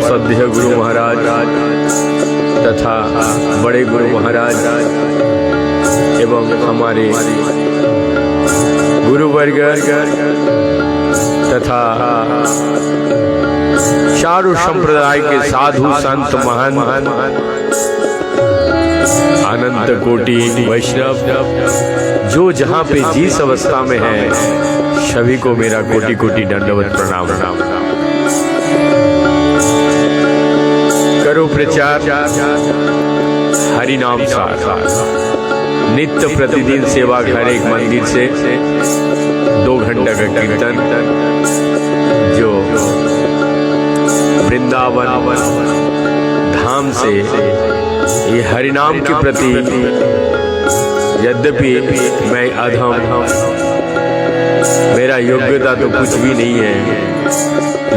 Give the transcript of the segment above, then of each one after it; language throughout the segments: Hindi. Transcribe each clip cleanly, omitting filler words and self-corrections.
श्रद्धेय गुरु महाराज तथा बड़े गुरु महाराज एवं हमारे गुरुवर्ग तथा चारों संप्रदाय के साधु संत महान अनंत कोटि वैष्णव जो जहाँ पे जिस अवस्था में है, सभी को मेरा कोटि कोटि दंडवत प्रणाम। करो प्रचार हरि नाम सार, नित्य प्रतिदिन सेवा घर एक मंदिर से 2 घंटा का कीर्तन, जो वृंदावन धाम से ये हरिनाम के प्रति, यद्यपि मैं अधम, मेरा योग्यता तो कुछ भी नहीं है,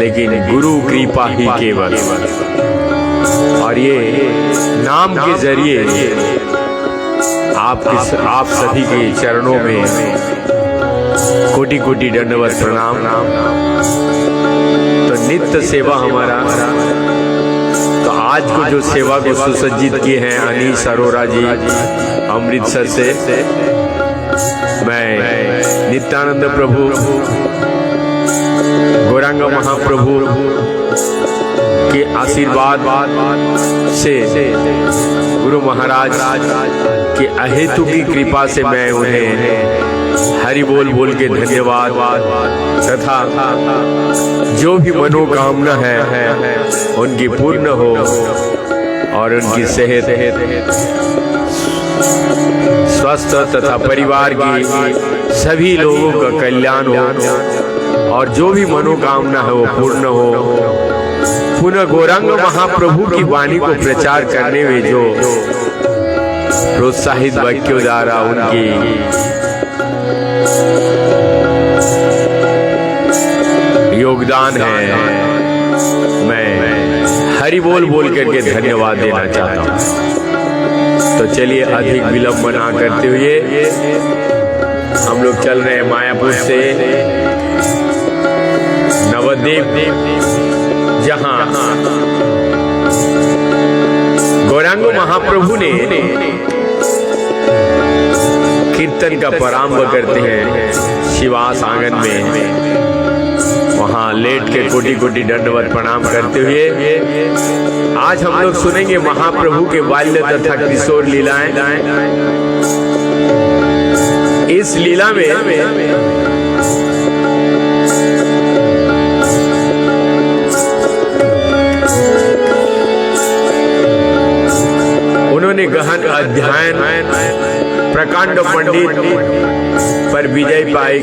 लेकिन गुरु कृपा ही केवल। और ये नाम के जरिए आप सभी के चरणों में कोटि कोटि दंडवत प्रणाम। तो नित्य सेवा हमारा, तो आज को जो सेवा को सुसज्जित किए हैं अनीश अरोरा जी अमृतसर से, मैं नित्यानंद प्रभु गौरांग महाप्रभु के आशीर्वाद से, गुरु महाराज के अहेतु की कृपा से मैं उन्हें हरि बोल बोल के धन्यवाद तथा जो भी मनोकामना है उनकी पूर्ण हो और उनकी सेहत स्वस्थ तथा परिवार की सभी लोगों का कल्याण हो और जो भी मनोकामना है वो पूर्ण हो। पुनः गौरांग महाप्रभु की वाणी को प्रचार करने में जो प्रोत्साहित वाक्यों द्वारा उनकी योगदान है, मैं हरि बोल बोल करके धन्यवाद देना चाहता हूँ। तो चलिए अधिक विलंब ना करते हुए हम लोग चल रहे हैं मायापुर से नवद्वीप, जहाँ गौरांग महाप्रभु ने कीर्तन का प्रारंभ करते हैं शिवास आंगन में, वहाँ लेट के कोटि कोटि दंडवत प्रणाम करते हुए आज हम लोग सुनेंगे महाप्रभु के बाल्य तथा किशोर लीलाएं। इस लीला में उन्होंने गहन अध्ययन प्रकांड पंडित पर विजय पाई।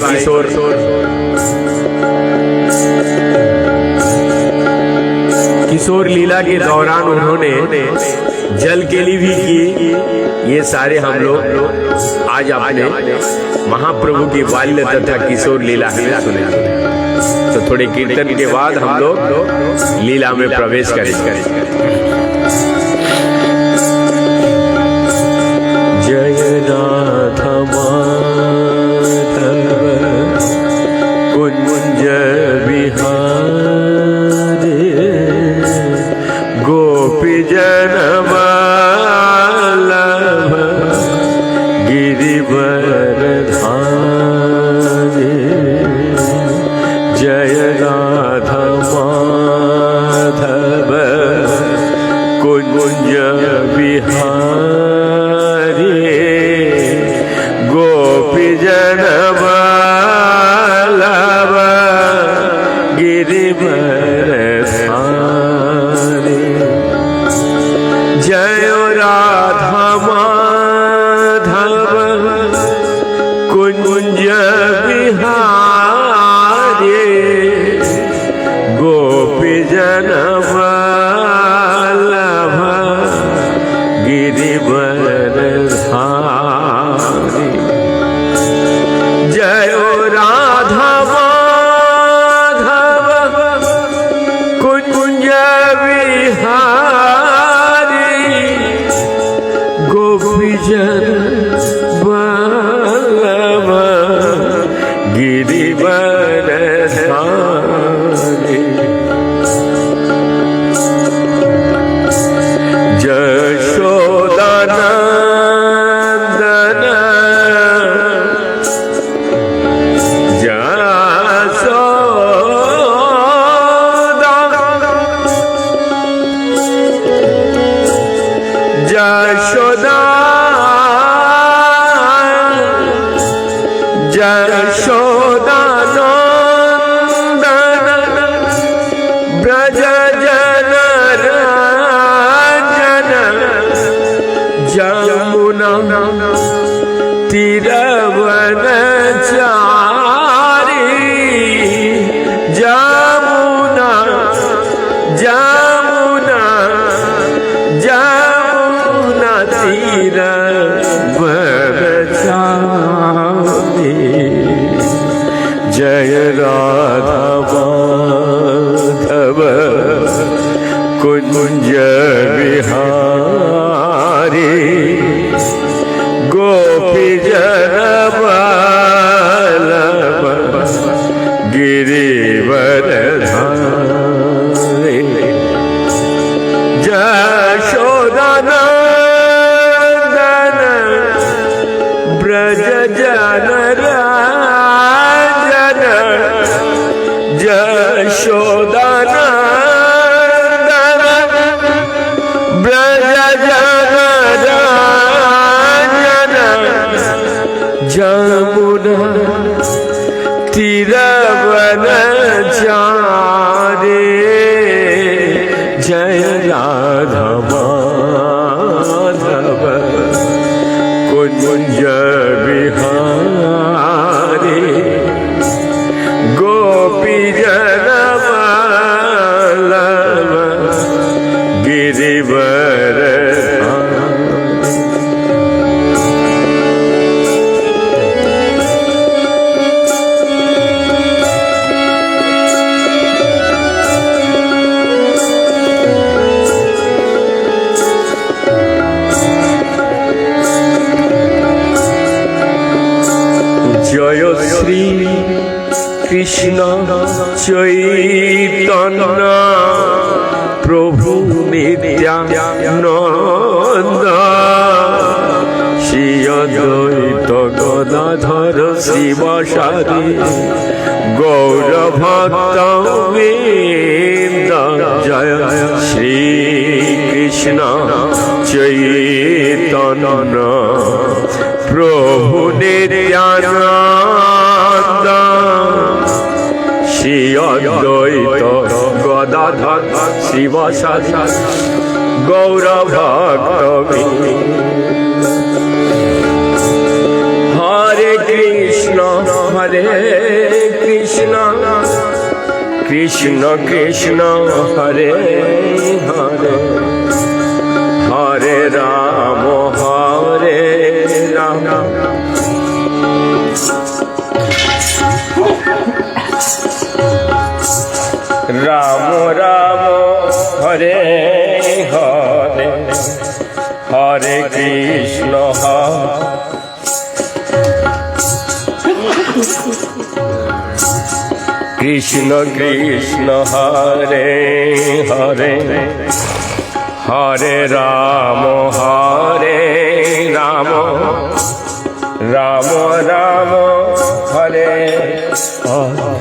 किशोर लीला के दौरान उन्होंने जल केली भी की। ये सारे हम लोग आज अपने महाप्रभु की बाल्य तथा किशोर लीला सुनेंगे। तो थोड़े कीर्तन के बाद हम लोग लीला में प्रवेश करेंगे। जय नाथ माधव कुंज विहार, गोपी जन वल्लभ गिरिवर धारे। जय नाथ माधव कुंज विहार, गोपी जन वल्लभ गिरिवर धारे। जय राधा माधव कुंज विहारे, गोपी जन वल्लभ गिरिवर धारे। जय राधा माधव कुंज विहारी, गोपी जन वल्लभ गिरिवर धारे। ब्रज जन रंजन जमुना तीरवन चारी जमुना जमुना जमुना तीरवन चारी जय राधा माधव कुंज विहारी गोपी जन वल्लभ गिरिवर धारी जशोदानंदन ब्रज जन रंजन जशोदानंदन ब्रज जन रंजन जमुना तीरवन चारे जय राधा माधव कुंज विहारी गोपी जन वल्लभ गिरिवर जय श्री कृष्ण चैतन्य प्रभु नित्यानंद श्री अद्वैत गदाधर शिवासादि गौर भक्तवृंद जय श्री कृष्ण चैतन्य प्रभु नित्यानंद श्री अद्वैत गदाधर शिवासादि गौर भक्तवृंद हरे कृष्ण कृष्ण कृष्ण हरे हरे हरे राम राम राम हरे हरे हरे कृष्ण कृष्ण कृष्ण हरे हरे हरे राम राम राम हरे हरे।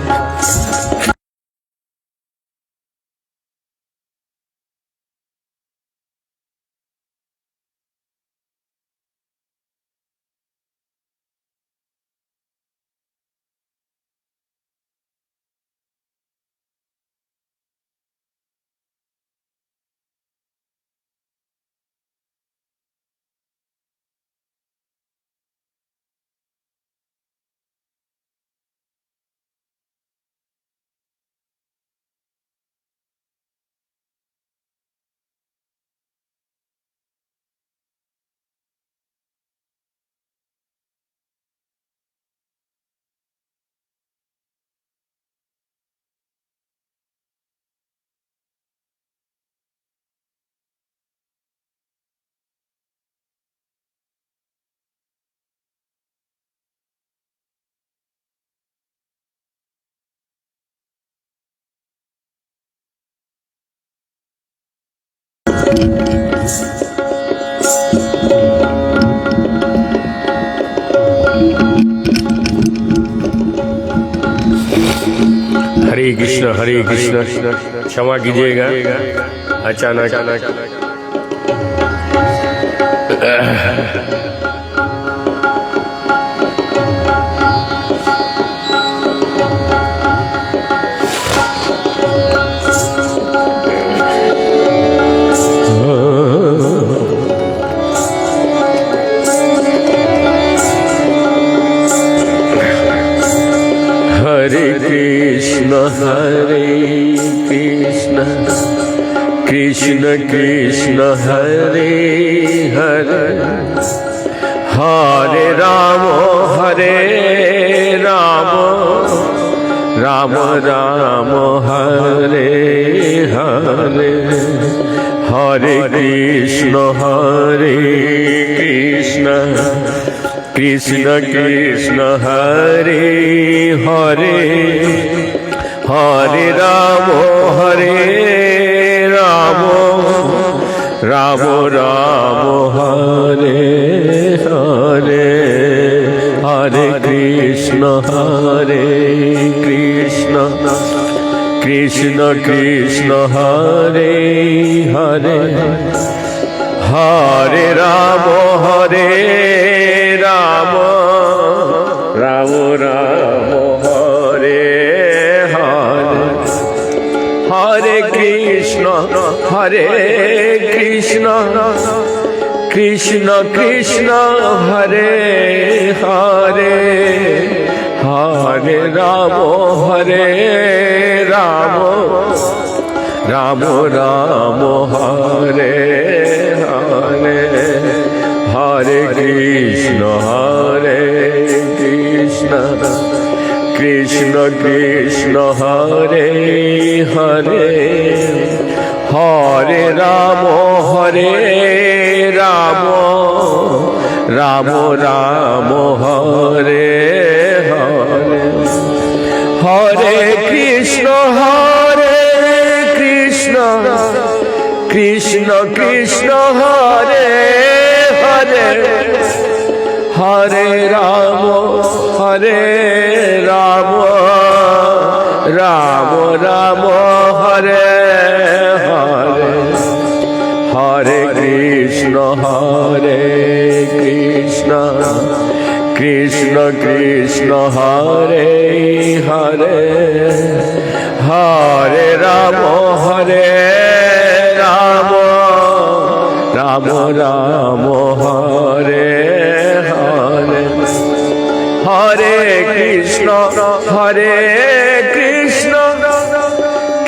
हरे कृष्ण क्षमा कीजिएगा अचानक कृष्ण कृष्ण हरे हरे हरे राम राम राम हरे हरे हरे कृष्ण कृष्ण कृष्ण हरे हरे हरे राम राम राम हरे हरे हरे कृष्ण कृष्ण कृष्ण हरे हरे हरे राम राम राम हरे हरे हरे कृष्ण कृष्ण कृष्ण हरे हरे हरे राम राम राम हरे हरे हरे कृष्ण कृष्ण कृष्ण हरे हरे हरे राम राम राम हरे हरे हरे कृष्ण कृष्ण कृष्ण हरे हरे हरे राम राम राम हरे हरे हरे कृष्ण कृष्ण कृष्ण हरे हरे हरे राम राम राम हरे हरे हरे कृष्ण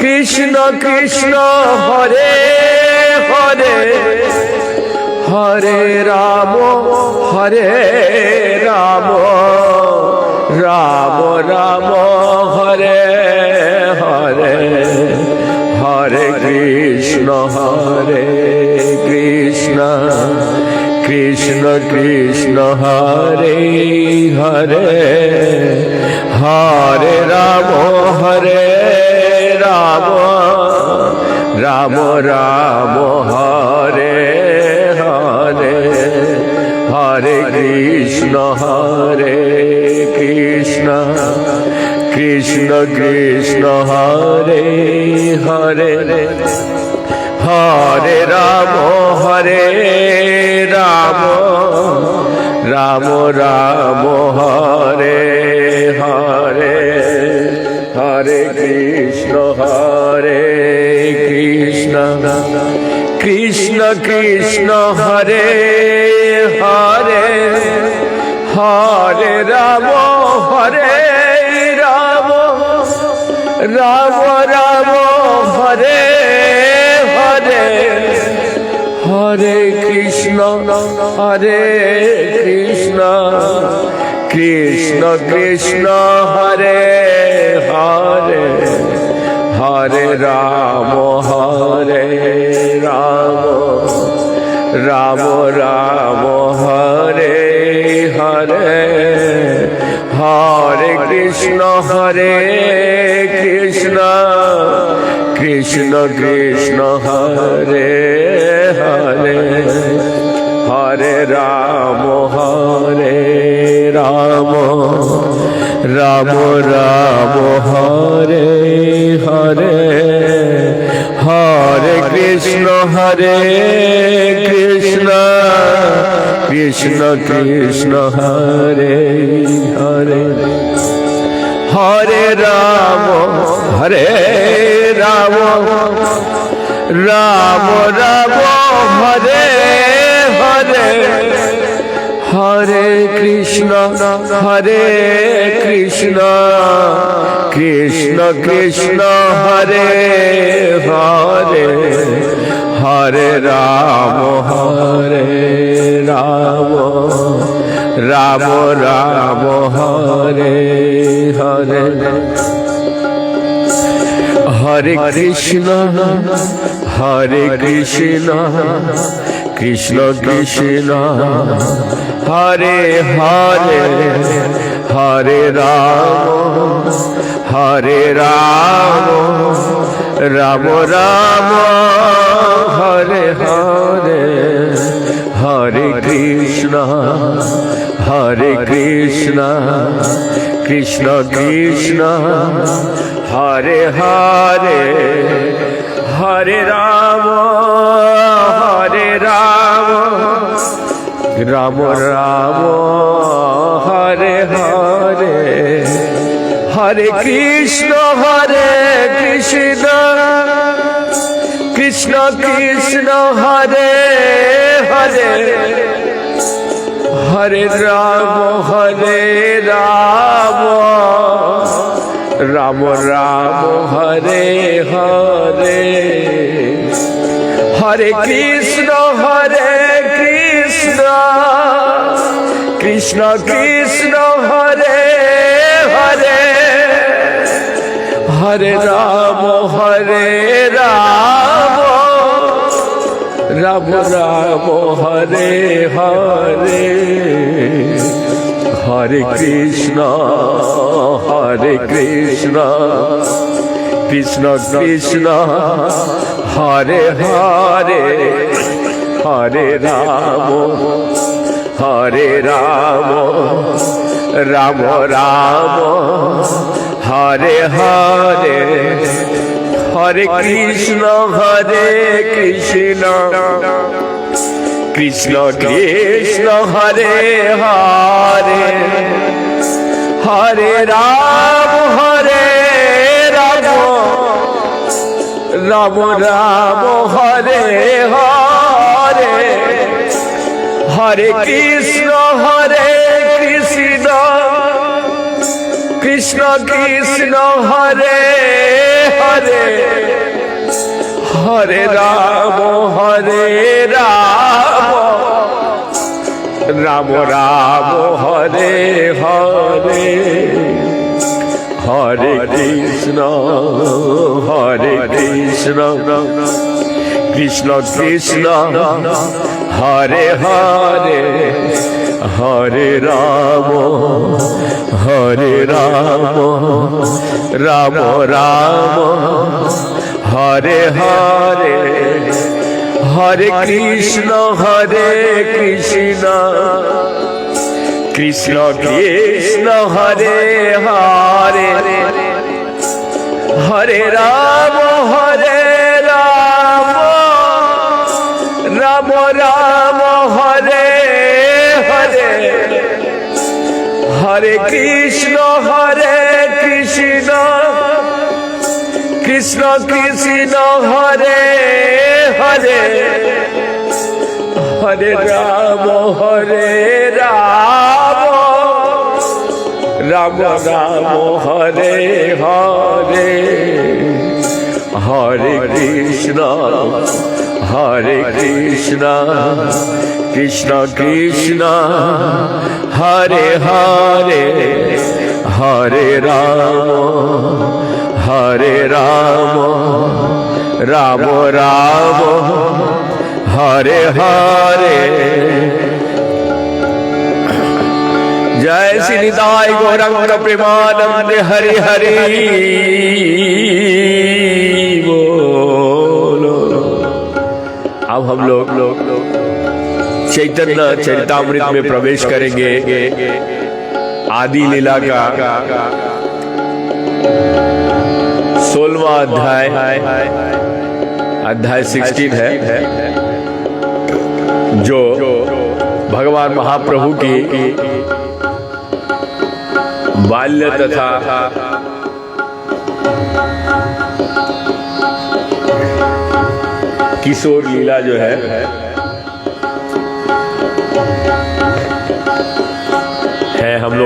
कृष्ण कृष्ण हरे हरे हरे राम राम राम हरे हरे हरे कृष्ण कृष्ण कृष्ण हरे हरे हरे राम राम राम हरे हरे हरे कृष्ण कृष्ण कृष्ण हरे हरे हरे राम राम राम हरे हरे हरे कृष्ण कृष्ण कृष्ण हरे हरे हरे राम राम राम हरे हरे हरे कृष्ण कृष्ण कृष्ण हरे हरे हरे राम राम राम हरे हरे हरे कृष्ण कृष्ण कृष्ण हरे हरे हरे राम राम राम हरे हरे हरे कृष्ण कृष्ण कृष्ण हरे हरे हरे राम राम राम हरे हरे हरे कृष्ण कृष्ण कृष्ण हरे हरे हरे राम राम राम हरे हरे हरे कृष्ण कृष्ण कृष्ण हरे हरे हरे राम राम राम हरे हरे हरे कृष्ण कृष्ण कृष्ण हरे हरे हरे राम राम राम हरे हरे हरे कृष्ण कृष्ण कृष्ण हरे हरे हरे राम राम राम हरे हरे हरे कृष्ण कृष्ण कृष्ण हरे हरे हरे राम राम राम हरे हरे हरे कृष्ण कृष्ण कृष्ण हरे हरे हरे राम राम राम हरे हरे हरे कृष्ण कृष्ण कृष्ण हरे हरे हरे राम राम राम हरे हरे हरे कृष्ण कृष्ण कृष्ण हरे हरे हरे राम राम राम हरे हरे हरे कृष्ण कृष्ण कृष्ण हरे हरे हरे राम राम राम हरे हरे हरे कृष्ण कृष्ण कृष्ण हरे हरे हरे राम राम राम हरे हरे हरे कृष्ण कृष्ण कृष्ण हरे हरे हरे राम राम राम हरे हरे हरे कृष्ण कृष्ण कृष्ण हरे हरे हरे राम राम राम हरे हरे जय श्री निताई गौरंग प्रेमानंद हरि हरि बोलो। अब हम लोग चैतन्य चरितामृत में प्रवेश करेंगे। आदि लीला का 16वां अध्याय 16 है, जो भगवान महाप्रभु की बाल्य तथा किशोर लीला जो है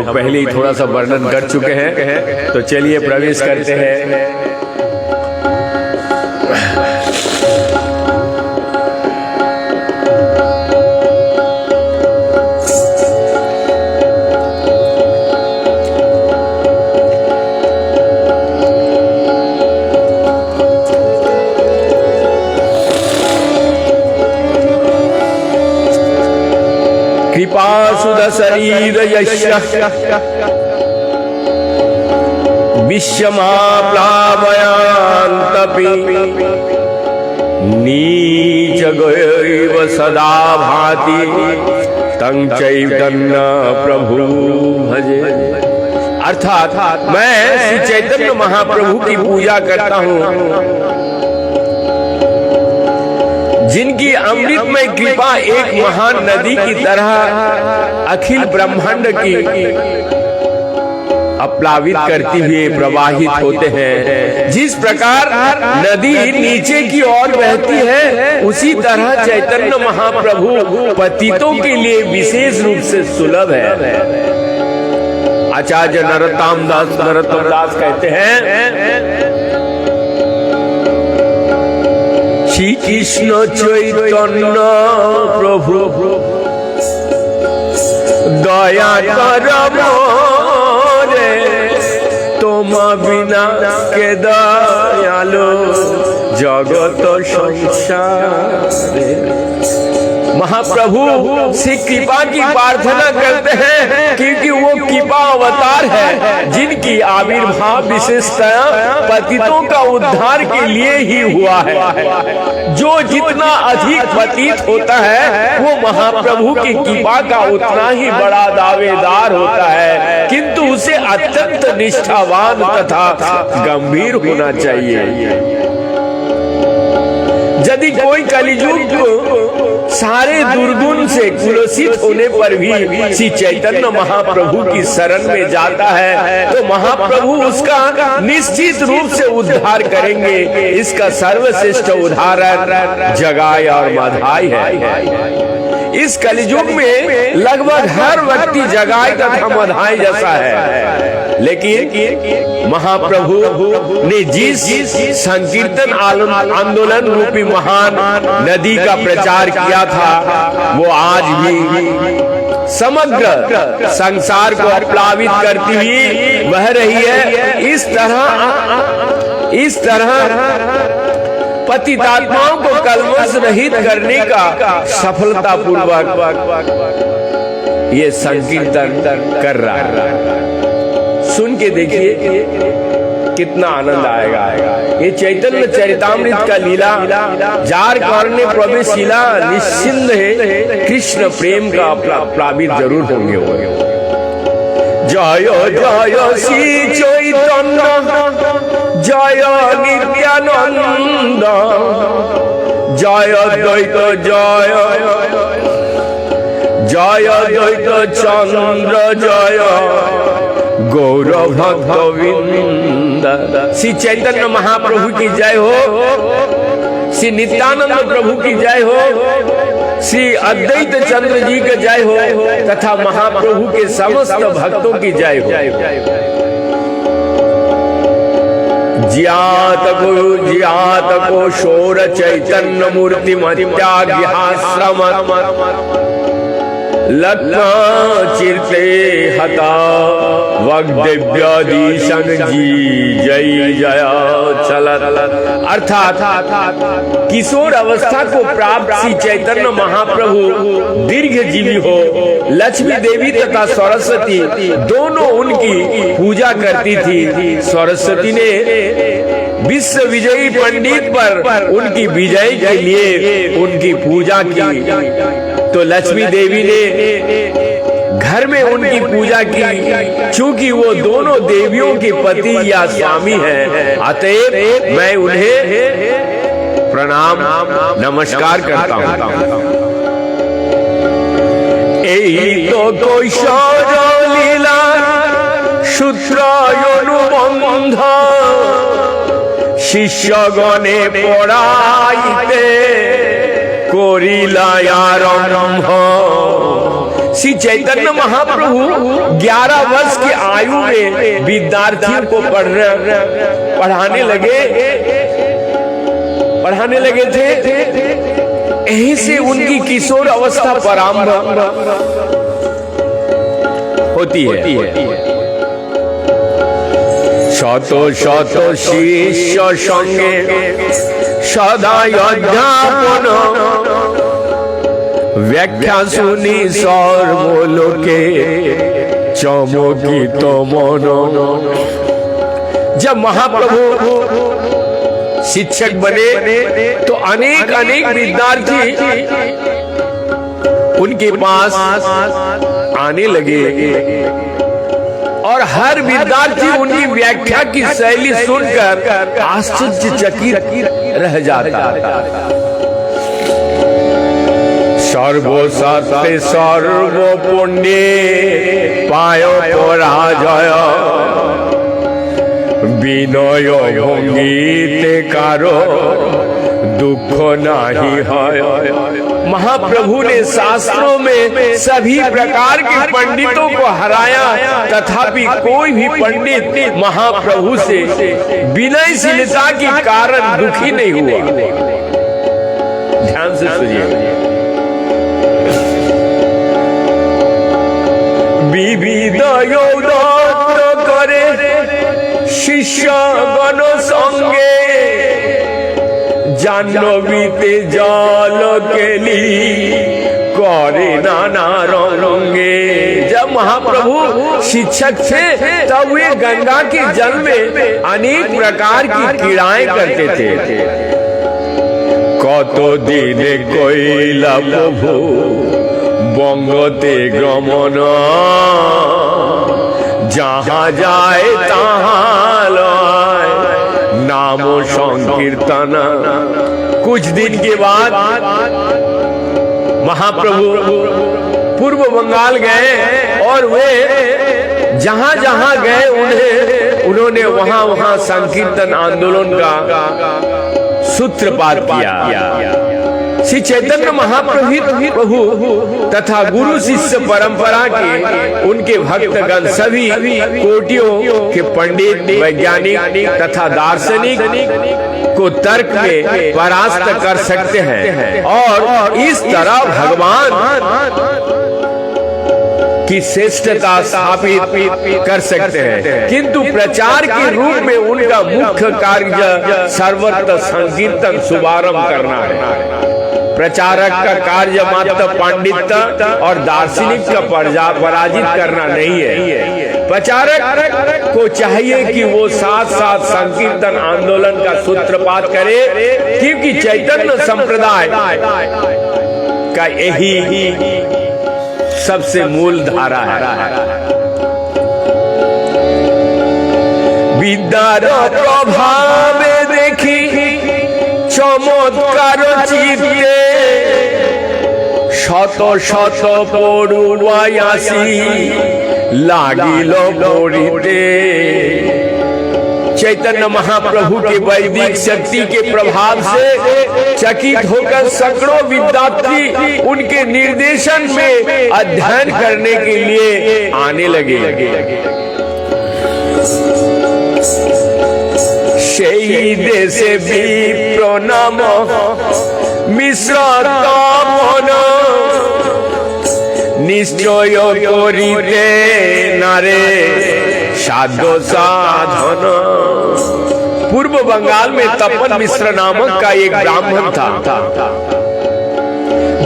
लोग पहले ही थोड़ा सा वर्णन कर चुके हैं, तो चलिए प्रवेश करते हैं। कृपा सुध शरीर यस्य विश्वमाप्लावयान्तपि नीच गैव सदा भाति तं चैतन्य प्रभु भजे। अर्थात मैं श्री चैतन्य महाप्रभु की पूजा करता हूँ, जिनकी अमृतमय कृपा एक महान नदी की तरह अखिल ब्रह्मांड की अप्लावित करती हुए प्रवाहित होते हैं। जिस प्रकार नदी नीचे की ओर बहती है, उसी तरह चैतन्य महाप्रभु पतितों के लिए विशेष रूप से सुलभ है। आचार्य नरोत्तम दास कहते हैं, श्री कृष्ण चैतन्य प्रभु दया कर मोरे, तुम बिना के दयालु जगत संसार। महाप्रभु से कृपा की प्रार्थना करते हैं, क्योंकि वो कृपा अवतार है, जिनकी आविर्भाव विशेषतया पतितों का उद्धार के लिए ही हुआ है। जो जितना अधिक पतित होता है, वो महाप्रभु की कृपा का उतना ही बड़ा दावेदार होता है, किंतु उसे अत्यंत निष्ठावान तथा गंभीर होना चाहिए। यदि कोई कलियुग को सारे दुर्गुण से कुलसित होने पर भी श्री चैतन्य महाप्रभु की शरण में जाता है, तो महाप्रभु उसका निश्चित रूप से उद्धार करेंगे। इसका सर्वश्रेष्ठ उदाहरण जगाई और माधाई है। इस कलियुग में लगभग हर व्यक्ति जगाई तथा माधाई जैसा है, लेकिन महाप्रभु ने जिस संकीर्तन आंदोलन रूपी महान नदी का प्रचार किया था, वो आज भी समग्र संसार को प्लावित करती हुई बह रही है। इस तरह पतितात्माओं को कलमश रहित करने का सफलतापूर्वक ये संकीर्तन कर रहा है। सुन के देखिए कितना आनंद आएगा। ये चैतन्य चरितामृत का लीला जार करने प्रवेशिला निश्चिंद है, कृष्ण प्रेम का प्लावित जरूर होंगे। जय जय श्री चैतन्य जय नित्यानंद जय द्वैत जय जय द्वैत चंद्र जय गौर भक्तविंद। श्री चैतन्य महाप्रभु की जय हो, श्री नित्यानंद प्रभु की जय हो, श्री अद्वैत चंद्र जी की जय हो, तथा महाप्रभु के समस्त भक्तों की जय हो। ज्ञात को शोर चैतन्य मूर्ति मत्याग्रहाश्रम लग्ना चिरते हता वग्दिव्यादिशं जी जय जय चलत। अर्थात किशोर अवस्था को प्राप्त श्री चैतन्य महाप्रभु दीर्घ जीवी हो। लक्ष्मी देवी तथा सरस्वती दोनों उनकी पूजा करती थी। सरस्वती ने विश्व विजयी पंडित पर उनकी विजय के लिए उनकी पूजा की, तो लक्ष्मी देवी ने घर में उनकी पूजा की। चूंकि वो दोनों देवियों के पति या स्वामी हैं, अतएव मैं उन्हें प्रणाम नमस्कार करता हूँ। तो কৈশোর লীলা সূত্রায়নুবন্ধ শিষ্যগণে পড়াইতে করিলা আরম্ভ श्री चैतन्य महाप्रभु 11 वर्ष की आयु में विद्यार्थियों को पढ़ाने लगे थे। यहीं से उनकी किशोर अवस्था प्रारंभ होती है। शत शत शिष्य संगे सदा अध्यापन व्याख्या सुनी सर्वलोके चमकित मन। जब महाप्रभु शिक्षक बने तो अनेक विद्यार्थी उनके पास आने लगे और हर विद्यार्थी उनकी व्याख्या की शैली सुनकर आश्चर्यचकित रह जाता। सर्व सत्य सर्व पुण्य पायो पराजय विनय भंगीते कारो दुख नाही है। महाप्रभु ने शास्त्रों में सभी प्रकार के पंडितों को हराया, तथापि कोई भी पंडित महाप्रभु से विनयशीलता के कारण दुखी नहीं हुआ। ध्यान से सुनिए। विविध योदात करे शिष्य गण संगे जानवीते जल केली करे नाना रंगे। जब महाप्रभु शिक्षक थे तब वे गंगा के जल में अनेक प्रकार की क्रीड़ाएं करते थे। कतो दिन कोइला प्रभु बंगते गमन जहाँ जाए तहाँ लय नाम संकीर्तन। कुछ दिन के बाद महाप्रभु पूर्व बंगाल गए और वे जहाँ जहाँ गए उन्होंने वहाँ संकीर्तन आंदोलन का सूत्रपात किया। श्री चैतन्य महाप्रभु तथा गुरु शिष्य परंपरा के उनके भक्तगण सभी कोटियों के पंडित वैज्ञानिक तथा दार्शनिक को तर्क में परास्त कर सकते हैं और इस तरह भगवान की श्रेष्ठता स्थापित कर सकते हैं। किंतु प्रचार के रूप में उनका मुख्य कार्य सर्वत्र संकीर्तन शुभारंभ करना है। प्रचारक का कार्य मात्र पांडित्य और दार्शनिक का पराजित करना नहीं है। प्रचारक को चाहिए कि वो साथ साथ संकीर्तन आंदोलन का सूत्रपात करे, क्योंकि चैतन्य संप्रदाय का यही सबसे मूल धारा है। विद्यार प्रभाव देखी चमत्कार चित्ते शत शत पड़ुआई आसी लागिल पड़िते। चैतन्य महाप्रभु के वैदिक शक्ति के प्रभाव से चकित होकर सैकड़ों विद्यार्थी उनके निर्देशन में अध्ययन करने के लिए आने लगे। সেই দেশে বিপ্রনাম মিশ্র তপন নিশ্চয় করিতে নারে साधो साधन। पूर्व बंगाल में तपन मिश्र नामक का एक ब्राह्मण था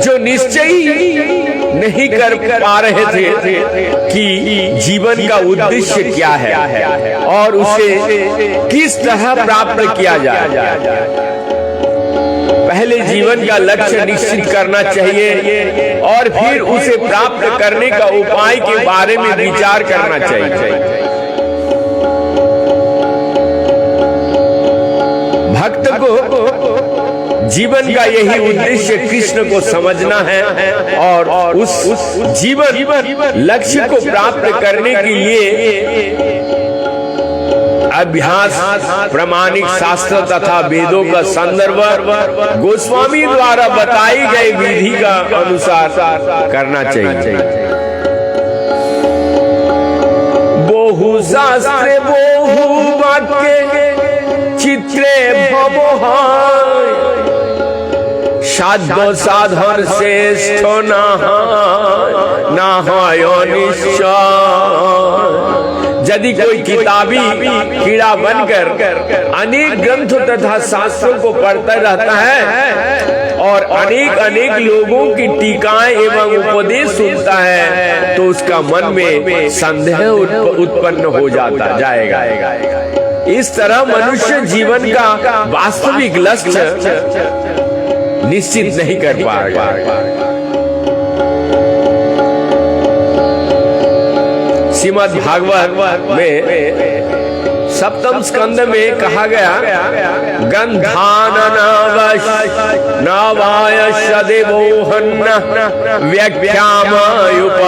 जो निश्चय नहीं कर पा रहे थे कि जीवन का उद्देश्य क्या है और उसे किस तरह प्राप्त किया जाए। पहले जीवन का लक्ष्य निश्चित करना चाहिए और फिर उसे प्राप्त करने का उपाय के बारे में विचार करना चाहिए। भक्त को जीवन का यही उद्देश्य कृष्ण को समझना है और उस जीवन लक्ष्य को प्राप्त करने के लिए अभ्यास प्रामाणिक शास्त्र तथा वेदों का संदर्भ गोस्वामी द्वारा बताई गई विधि का अनुसार करना चाहिए। বহু শাস্ত্রে বহু বাক্যে চিত্রে ভব হয়, সাধ্য সাধন শ্রেষ্ঠ না হয় অনিশ্চয়। यदि कोई किताबी कीड़ा बनकर अनेक ग्रंथ तथा शास्त्रों को पढ़ता रहता है और अनेक लोगों की टीकाएं एवं उपदेश सुनता है, तो उसका मन में संदेह उत्पन्न हो जाएगा। इस तरह मनुष्य जीवन का वास्तविक लक्ष्य निश्चित नहीं कर पाएगा। श्रीमद् भागवत में सप्तम स्कंद में कहा गया, गंधाननावश देवोहन्न व्याख्यामयुपायोजिता।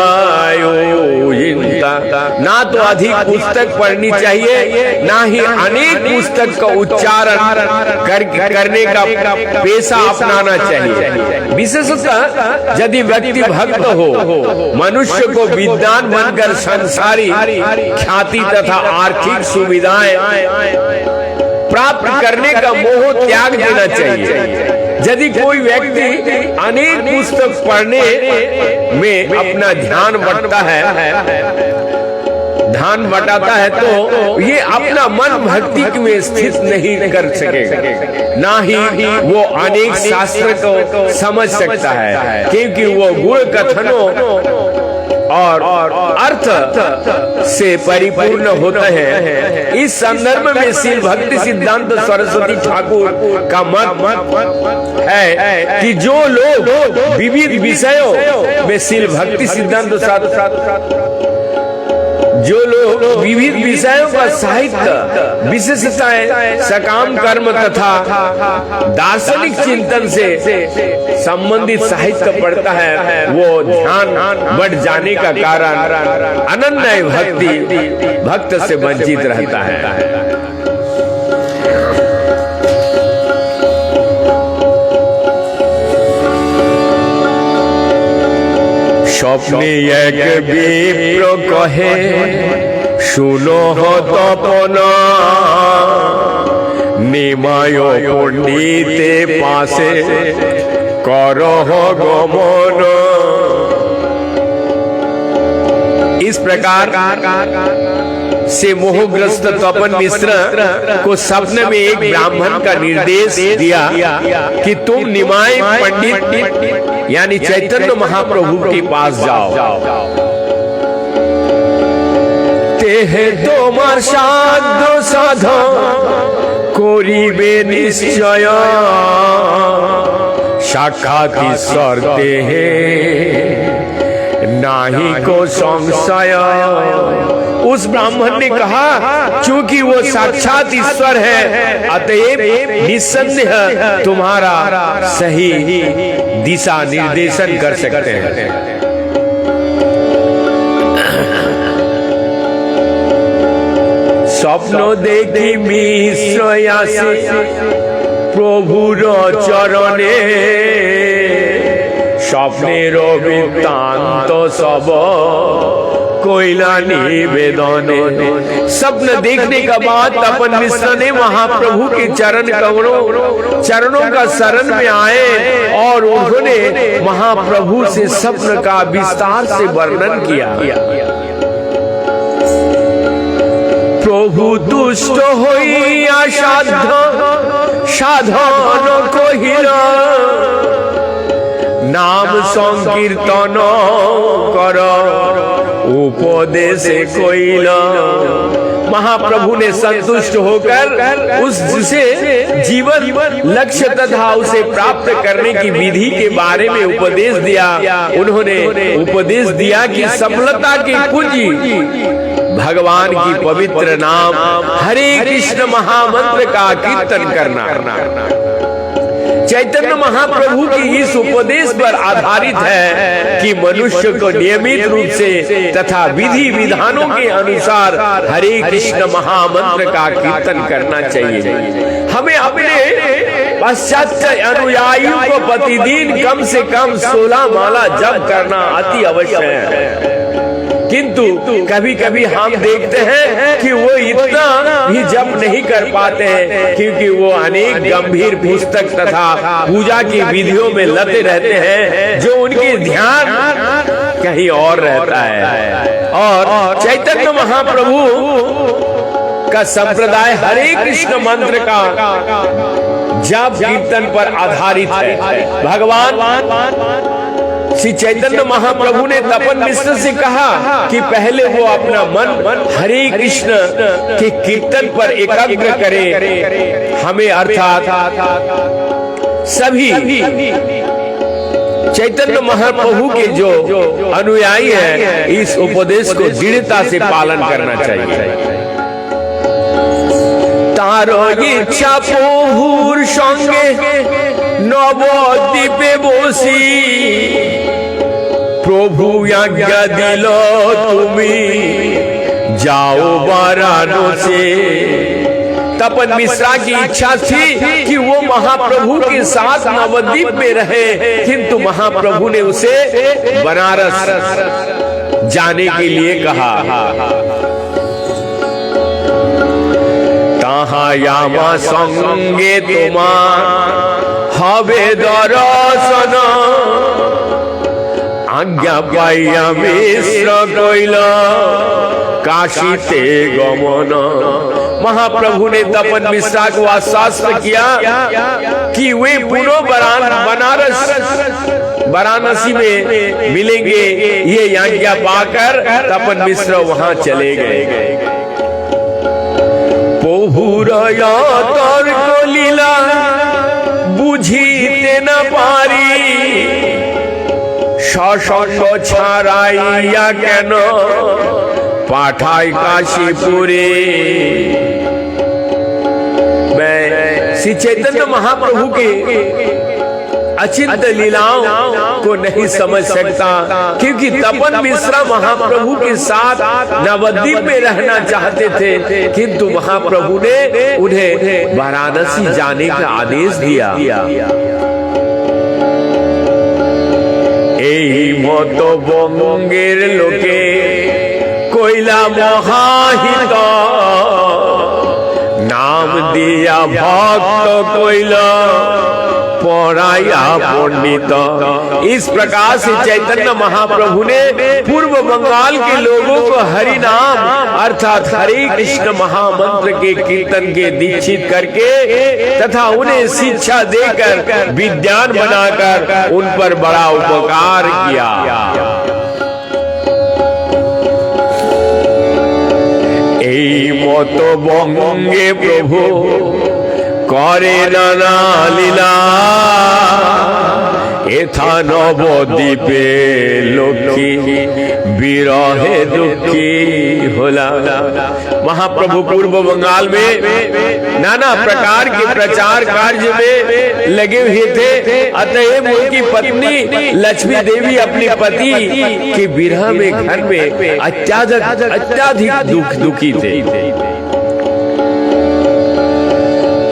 ना तो अधिक पुस्तक पढ़नी चाहिए, ना ही अनेक पुस्तक का उच्चारण करने का पेशा अपनाना चाहिए। विशेषतः यदि व्यक्ति भक्त हो, मनुष्य को विद्वान बनकर संसारी ख्याति तथा आर्थिक सुविधाएं प्राप्त करने का मोह त्याग देना चाहिए। यदि कोई व्यक्ति अनेक पुस्तक पढ़ने में अपना ध्यान बटाता है तो ये अपना मन भक्ति में स्थित नहीं कर सकेगा, ना ही वो अनेक शास्त्र को समझ सकता है, क्योंकि वो गुण कथनों और अर्थ से परिपूर्ण होते हैं। इस संदर्भ में श्री भक्ति सिद्धांत सरस्वती ठाकुर का मत है कि जो लोग विविध विषयों में श्री भक्ति सिद्धांत का साहित्य विशेषताएं, सकाम कर्म तथा दार्शनिक चिंतन से संबंधित साहित्य पढ़ता है, वो ध्यान बढ़ जाने का कारण अनन्य भक्त से वंचित रहता है। স্বপ্নে এক বিপ্র কহে, শুনো তপনা নিমায় পণ্ডিতে পাশে করহ গমন। इस प्रकार से मोहग्रस्त तपन मिश्र को सपने में एक ब्राह्मण का निर्देश दिया कि तुम निमाय पंडित यानी चैतन्य महाप्रभु के पास जाओ, तेहे तोमार साध्य साधन करिबे निश्चय, साक्षात ईश्वर देहे नाही को संशय। उस ब्राह्मण ने कहा, चूंकि वो साक्षात ईश्वर है, अतएव निस्संदेह तुम्हारा सही दिशा निर्देशन कर सकते हैं। स्वप्न देखी मिश्र आसे प्रभुर चरणे, स्वप्नेर वृत्तांत सब कोयला निवेदने। स्वप्न देखने का बाद तपन मिश्र ने महाप्रभु के चरणों का शरण में आए और उन्होंने महाप्रभु से स्वप्न का विस्तार से वर्णन किया। प्रभु दुष्ट होइया साधन कहिला, नाम संकीर्तन कर उपदेश कोइला। महाप्रभु ने संतुष्ट होकर उससे जीवन लक्ष्य तथा उसे प्राप्त करने की विधि के बारे में उपदेश दिया। उन्होंने उपदेश दिया कि सफलता की पूंजी भगवान की पवित्र नाम हरे कृष्ण महामंत्र का कीर्तन करना। चैतन्य महाप्रभु की इस उपदेश पर आधारित है कि मनुष्य को नियमित रूप से तथा विधि विधानों के अनुसार हरे कृष्ण महामंत्र का कीर्तन करना चाहिए। हमें अपने पाश्चात्य अनुयायियों को प्रतिदिन कम से कम 16 माला जप करना अति आवश्यक है। किंतु कभी कभी हम देखते हैं कि वो इतना भी जप नहीं कर पाते हैं, क्योंकि वो अनेक गंभीर पुस्तक तथा पूजा की विधियों में लगे रहते हैं, जो उनके ध्यान कहीं और रहता है। और चैतन्य महाप्रभु का संप्रदाय हरे कृष्ण मंत्र का जप कीर्तन पर आधारित है। भगवान श्री चैतन्य महाप्रभु ने तपन मिश्र से कहा कि पहले वो अपना मन हरे कृष्ण के कीर्तन पर एकाग्र करे। हमें अर्थात सभी चैतन्य महाप्रभु के जो अनुयायी हैं, इस उपदेश को दृढ़ता से पालन करना चाहिए। तारो इच्छा प्रभुर संगे नवद्वीपे बसी, प्रभु आज्ञा दिल तुम्हें जाओ वाराणसी। तपन मिश्रा की इच्छा थी कि वो महाप्रभु के साथ नवद्वीप में रहे, किंतु महाप्रभु ने उसे बनारस जाने के लिए कहा। ताहा यामा संगे तुमा हवे दर्शन, आज्ञा पाइया मिश्र कइल काशीते गमन। महाप्रभु ने तपन मिश्रा को आश्वस्त किया कि वे पुनः वाराणसी में मिलेंगे। ये आज्ञा पाकर तपन मिश्र वहां चले गए। प्रभुर तर्क लीला बुझिते न पारी, सत्संग छाड़ाइया केन पाठाई काशीपुरे। मैं श्री चैतन्य महाप्रभु के अचिंत लीलाओं को नहीं समझ सकता, क्योंकि तपन मिश्रा महाप्रभु के साथ नवद्वीप में रहना चाहते थे, किंतु महाप्रभु ने उन्हें वाराणसी जाने का आदेश दिया। এই মতো বঙ্গের লোকে কইলা মহাহিত, নাম দিয়া ভক্ত কইলা पौराया पंडित। इस प्रकार से चैतन्य महाप्रभु ने पूर्व बंगाल के लोगों को हरि नाम अर्थात हरे कृष्ण महामंत्र के कीर्तन के दीक्षित करके तथा उन्हें शिक्षा देकर विद्वान बनाकर उन पर बड़ा उपकार किया। এই মতো বঙ্গে প্রভু करे नाना लीला, एथा नवद्वीपे लोकी विरहे दुखी होला। महाप्रभु पूर्व बंगाल में नाना प्रकार के प्रचार कार्य में लगे हुए थे। अतएव उनकी पत्नी लक्ष्मी देवी अपने पति के विरह में घर में अत्याधिक दुखी थे।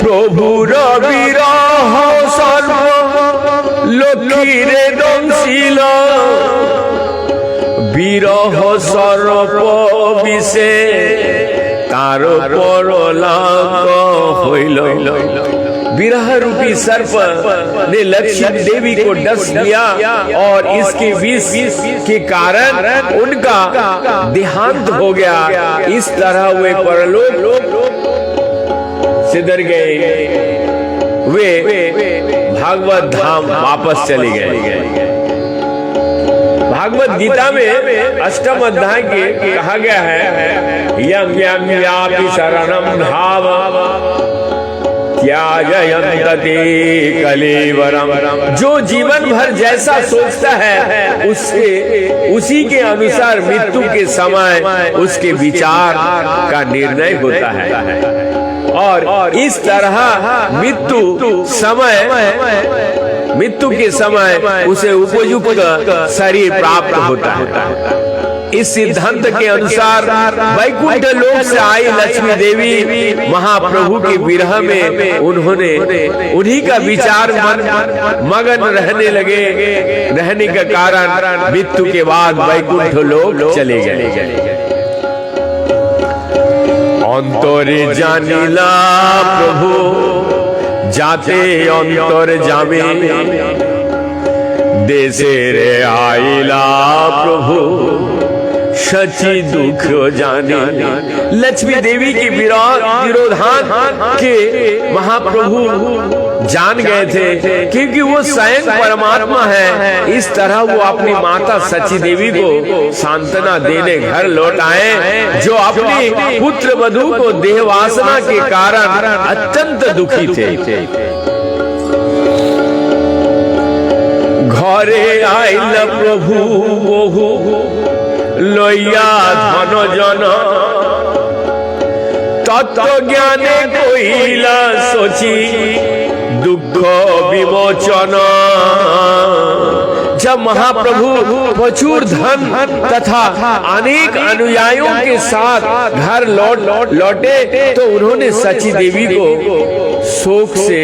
प्रभुर विरह सर्व लक्ष्मीरे दंशिल, विरह सर्प विषे तार परलाप होइल। विरह रूपी सर्प ने लक्ष्मी देवी को डस लिया और इसके विष के कारण उनका देहांत हो गया। इस तरह वे परलोक सिधर गए, वे भागवत धाम वापस चले गए। भागवत गीता में अष्टम अध्याय के कहा गया है यम यम यापि शरणम धाव त्याजयन्ते कलेवरम। जो जीवन भर जैसा सोचता है उसी के अनुसार मृत्यु के समय उसके विचार का निर्णय होता है। और इस तरह मृत्यु के समय उसे उपयुक्त शरीर प्राप्त होता है। इस सिद्धांत के अनुसार वैकुंठ लोक से आई लक्ष्मी देवी महाप्रभु के विरह में उन्हीं का विचार मगन रहने लगे। रहने का कारण मृत्यु के बाद वैकुंठ लोक चले गए। अंतरे जानिला प्रभु जाते अंतर जावे, देशे रे आइला प्रभु सची दुख जाने। लक्ष्मी देवी के विरोधान के महाप्रभु जान गए थे, क्योंकि वो स्वयं परमात्मा है। इस तरह वो अपनी माता सची देवी को सांत्वना देने घर लौट आए, जो अपनी पुत्र वधू को देह वासना के कारण अत्यंत दुखी थे। घरे आइल प्रभु बहु लइया धन जन, तत्व ज्ञाने कहिला सोची दुख विमोचन। जब महाप्रभु प्रचुर धन तथा अनेक अनुयायियों के साथ घर लौटे तो उन्होंने सची देवी को शोक से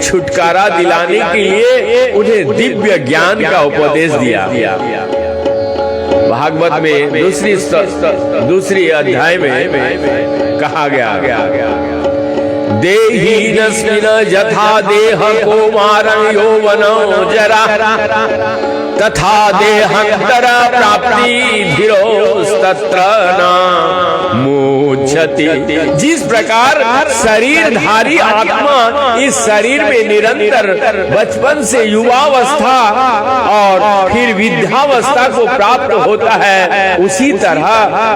छुटकारा दिलाने के लिए उन्हें दिव्य ज्ञान का उपदेश दिया। भागवत में दूसरी अध्याय में कहा गया, देहीनस्मिन् यथा देह कौमारं यौवनो जरा, तथा देहांतर प्राप्ति धीरोस्तत्र न मुच्यते। जिस प्रकार शरीरधारी आत्मा इस शरीर में निरंतर बचपन से युवावस्था और फिर विद्यावस्था को प्राप्त होता है, उसी तरह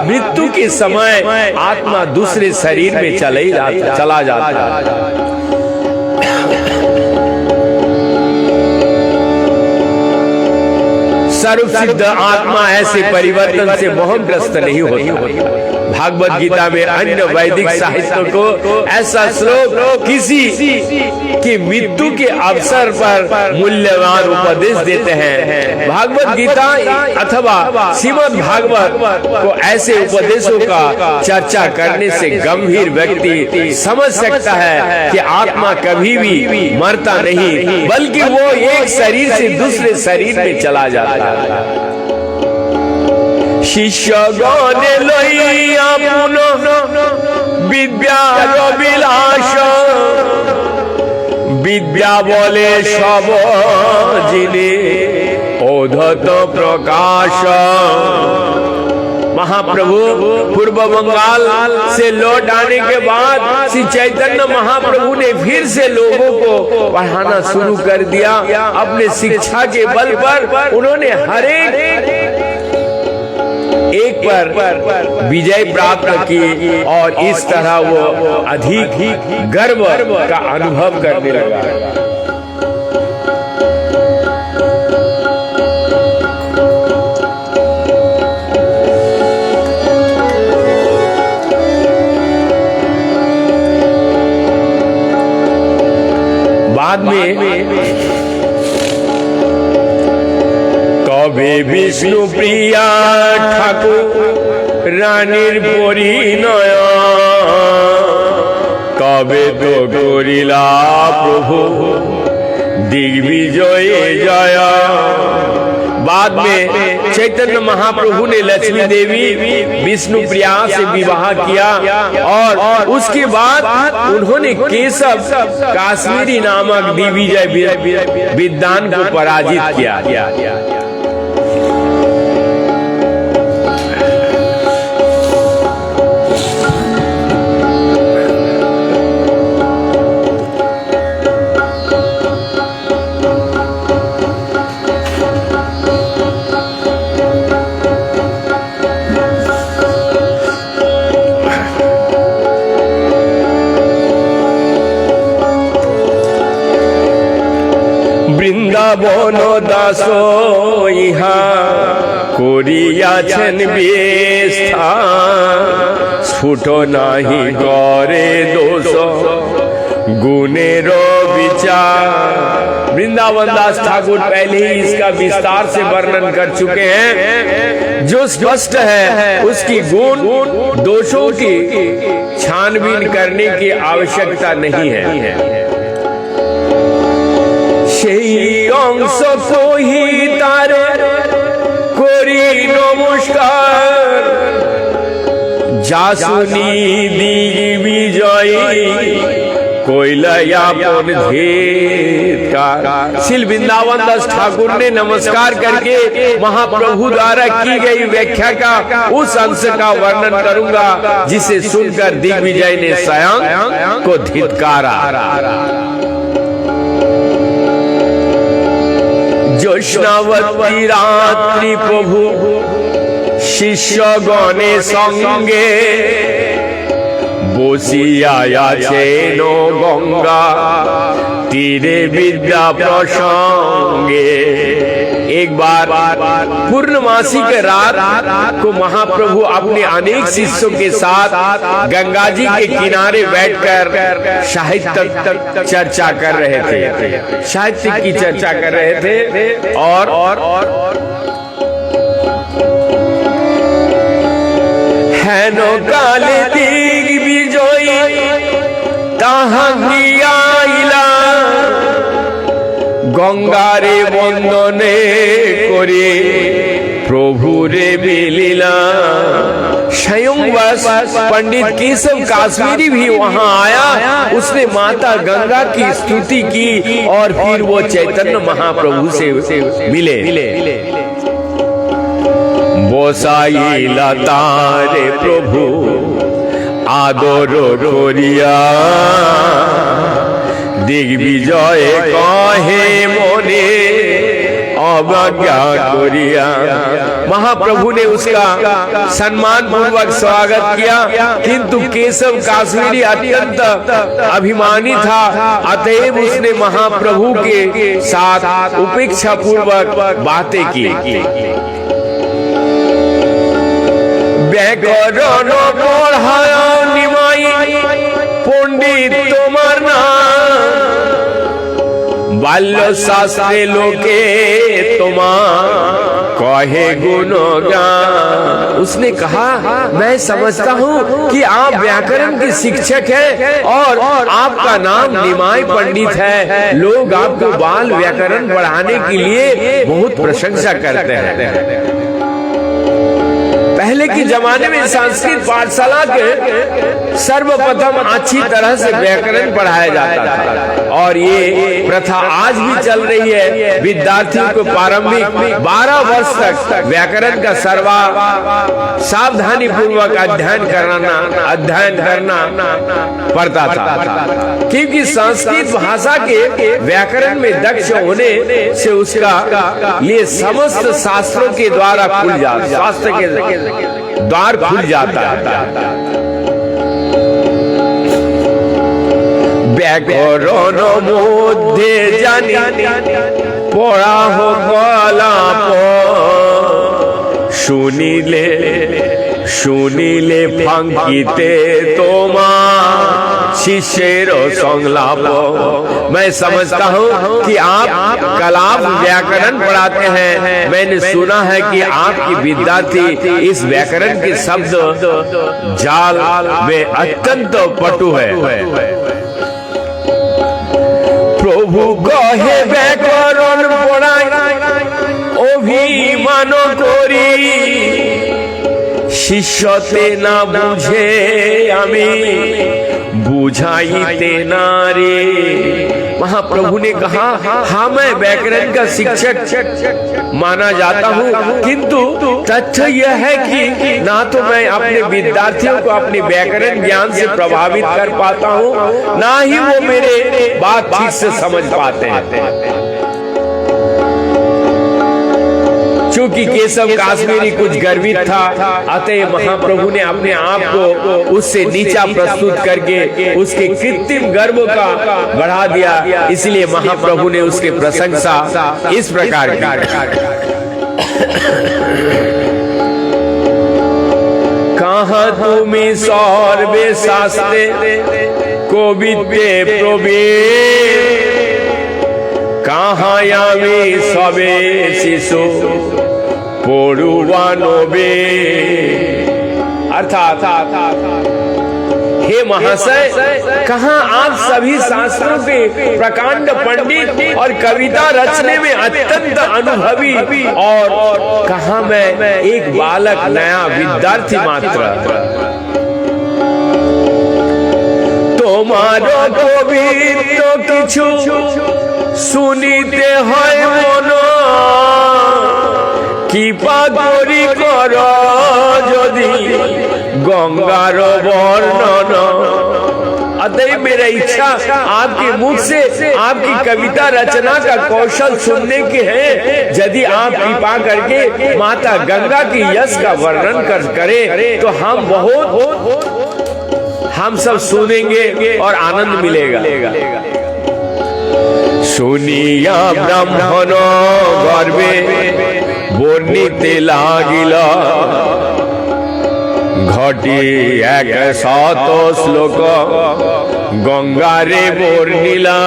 मृत्यु के समय आत्मा दूसरे शरीर में चला जाता है। सर्वसिद्ध आत्मा ऐसे परिवर्तन से मोहग्रस्त नहीं होता। भागवत गीता में अन्य वैदिक साहित्य को ऐसा श्लोक किसी की मृत्यु के अवसर पर मूल्यवान उपदेश देते हैं। भागवत गीता अथवा श्रीमद् भागवत को ऐसे उपदेशों का चर्चा करने से गंभीर व्यक्ति समझ सकता है कि आत्मा कभी भी मरता नहीं, बल्कि वो एक शरीर से दूसरे शरीर में चला जाता है। शिष्य गणे लइया पुनः विद्यार বিলাস, विद्या बोले सब जिने ओधत प्रकाश। महाप्रभु पूर्व बंगाल से लौट आने के बाद श्री चैतन्य महाप्रभु ने फिर से लोगों को पढ़ाना शुरू कर दिया। अपने शिक्षा के बल पर उन्होंने हर एक पर विजय प्राप्त की और इस तरह वो अधिक ही गर्व का अनुभव करने लगा। बाद में कभी विष्णु प्रिया ठाकुर रानीर परिणय, कবে तो करिला प्रभु दिग्विजय जय। बाद में चैतन्य महाप्रभु ने लक्ष्मी देवी विष्णु प्रिया से विवाह किया और उसके बाद उन्होंने केशव काश्मीरी नामक दिग्विजय विद्वान को पराजित किया। বৃন্দাবন দাস ইহা করিয়াছেন বিস্তা, স্ফুট নাহি করে দোষ গুণের বিচার। वृंदावन दास ठाकुर पहले ही इसका विस्तार से वर्णन कर चुके हैं। जो स्पष्ट है उसकी गुण दोषों की छानबीन करने की आवश्यकता नहीं है। সেই অংশ কহি তারে করি নমস্কার, যা শুনি দিগ্বিজয়ী कोयलायापन धिक्कार। श्री वृंदावन दास ठाकुर ने नमस्कार करके महाप्रभु द्वारा की गई व्याख्या का उस अंश का वर्णन करूंगा जिसे सुनकर दिग्विजय ने स्वयं को धिक्कारा। ज्योत्स्नावती रात्रि प्रभु शिष्य गणे संगे বসিয়া আছেন গঙ্গা তীরে विद्या प्रसंगे। एक बार पूर्णमासी के रात को महाप्रभु अपने अनेक शिष्यों के साथ गंगा जी के किनारे बैठकर साहित्य चर्चा कर रहे थे, साहित्य की चर्चा कर रहे थे। और हेन काले दिग्विजयी ताहा गিয়াইলা गंगारे बंदने करे प्रभुरे मिलिला। स्वयं पंडित केशव काश्मीरी भी वहां आया, उसने माता गंगा की स्तुति की और फिर वो चैतन्य महाप्रभु से मिले। বসাইলা তারে প্রভু আদর করিয়া दिग्विजय कहे मोने अवज्ञा करिया। महाप्रभु ने उसका सम्मान पूर्वक स्वागत किया, किंतु केशव काश्मीरी अत्यंत अभिमानी था, अतएव उसने महाप्रभु के साथ उपेक्षा पूर्वक बातें की। व्याकरण पढ़ाया निमाई पंडित तुम्हार नाम, बाल्य शास्त्रे लोके तुम्हार कहे गुणगान। उसने कहा मैं समझता हूँ कि आप व्याकरण के शिक्षक हैं और आपका नाम निमाई पंडित है। लोग आपको बाल व्याकरण पढ़ाने के लिए बहुत प्रशंसा करते हैं। पहले के जमाने में संस्कृत पाठशाला के सर्वप्रथम अच्छी तरह से व्याकरण पढ़ाया जाता था और ये प्रथा आज भी चल रही है। विद्यार्थियों को प्रारंभिक 12 वर्ष तक व्याकरण का सावधानी पूर्वक अध्ययन करना पड़ता था, क्योंकि संस्कृत भाषा के व्याकरण में दक्ष होने से उसका लिए समस्त शास्त्रों के द्वारा खुल जाता, शास्त्र के द्वार खुल जाता है। व्याकरण मध्य जानी पढ़ा हो गलाप, শুনিলে ফাঙ্কিতে তোমার शिष्येर संलाप। मैं समझता हूँ कि आप कलाप व्याकरण पढ़ाते हैं। मैंने सुना है कि आपकी विद्यार्थी इस व्याकरण के शब्द जाल में अत्यंत पटु है। प्रभु कहे व्याकरण पढ़ाई अभिमान करी, शिष्यते ना बुझे आमी बुझाईते ना रे। महाप्रभु ने कहा हाँ मैं व्याकरण का शिक्षक माना जाता हूँ, किंतु तथ्य यह है कि ना तो मैं अपने विद्यार्थियों को अपने व्याकरण ज्ञान से प्रभावित कर पाता हूँ, ना ही वो मेरे बात ठीक से समझ पाते हैं। चूंकि केशव काश्मीरी कुछ गर्वित था, अतः महाप्रभु ने अपने आप को उससे नीचा प्रस्तुत करके उसके कृत्रिम गर्व का बढ़ा दिया। इसलिए महाप्रभु ने उसकी प्रशंसा इस प्रकार की। कहा तुम्हें सर्वे शास्त्रे कवित्ते प्रवीण, কাহাই আমি সবে শিশু পড়ুয়ানবে। अर्थात हे महाशय, कहाँ आप सभी शास्त्रों के प्रकांड पंडित और कविता रचने में अत्यंत अनुभवी, और कहाँ मैं एक बालक नया विद्यार्थी मात्र। তোমারো কবিত্ব কিছু শুনিতে হয় মন, কৃপা করি কর যদি गंगार वर्णन। अतः मेरा इच्छा आपके मुख से आपकी कविता रचना का कौशल सुनने के है। यदि आप कृपा करके माता गंगा की यश का वर्णन करे तो हम सब सुनेंगे और आनंद मिलेगा। सुनिया ब्राह्मण गर्भे वर्णिते लागिला, घटी 100 श्लोक गंगारे बोर्निला।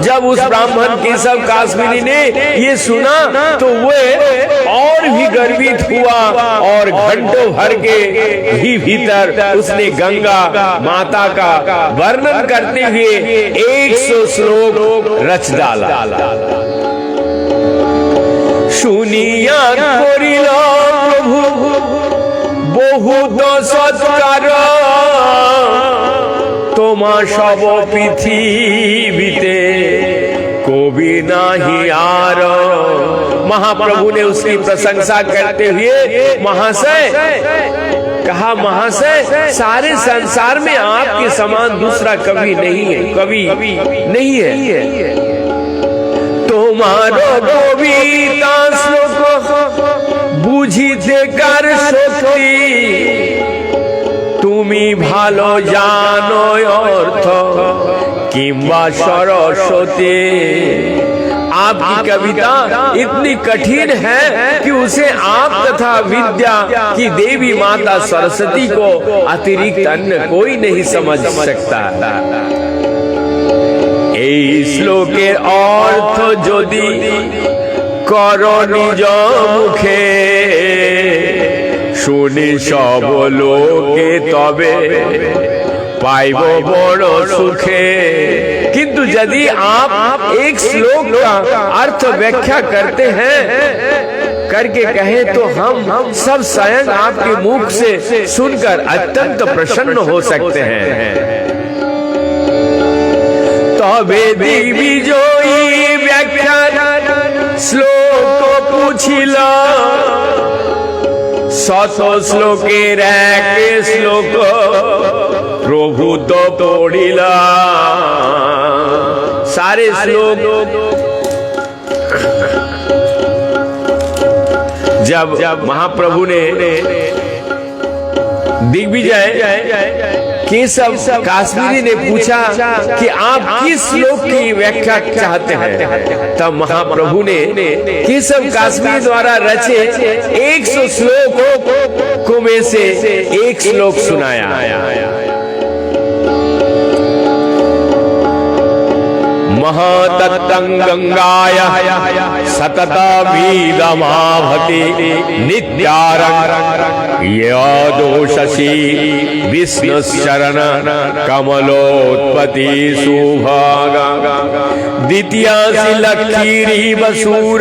जब उस ब्राह्मण केशव काश्मीरी ने ये सुना तो वे और भी गर्वित हुआ, और घंटों भर के ही भीतर उसने गंगा माता का वर्णन करते हुए 100 श्लोक रच डाला। सुनिया करिला प्रभु बहुत सत्कार, তোমা সব পৃথিবীতে कवि नाही आर। महाप्रभु ने उसकी प्रशंसा करते हुए महाशय कहा, महाशय सारे संसार में आपके समान दूसरा कवि नहीं है, कवि नहीं है। तुम्हारो कविता श्लोक বুঝিতে কার শক্তি, তুমি ভালো জানো अर्थ किंबा सरस्वती। आपकी कविता इतनी कठिन है कि उसे आप तथा विद्या की देवी माता सरस्वती को अतिरिक्त अन्य कोई नहीं समझ सकता। এই শ্লোকের অর্থ যদি করো নিজ মুখে, শুনি সব লোকে তবে पाइब बड़ो सुखे। किंतु यदि आप एक श्लोक का अर्थ व्याख्या करते हैं करके कहे तो हम सब स्वयं आपके मुख से सुनकर अत्यंत प्रसन्न हो सकते हैं। तबे दिग्विजयी व्याख्या श्लोक पूछिला, 100 श्लोकेर एक श्लोक प्रभु तो पढ़िला। सारे श्लोक जब महाप्रभु ने दिग्विजय केशव काश्मीरी ने पूछा कि आप किस श्लोक की व्याख्या चाहते हैं, तब महाप्रभु ने केशव काश्मीरी द्वारा रचे 100 श्लोकों में से एक श्लोक सुनाया। महतत्तं गंगाया सततमिदमाभते नित्यारंग यदोषसि विष्णुश्चरण कमलोत्पत्ति सुभागा। द्वितीयासि लक्ष्मी वसूर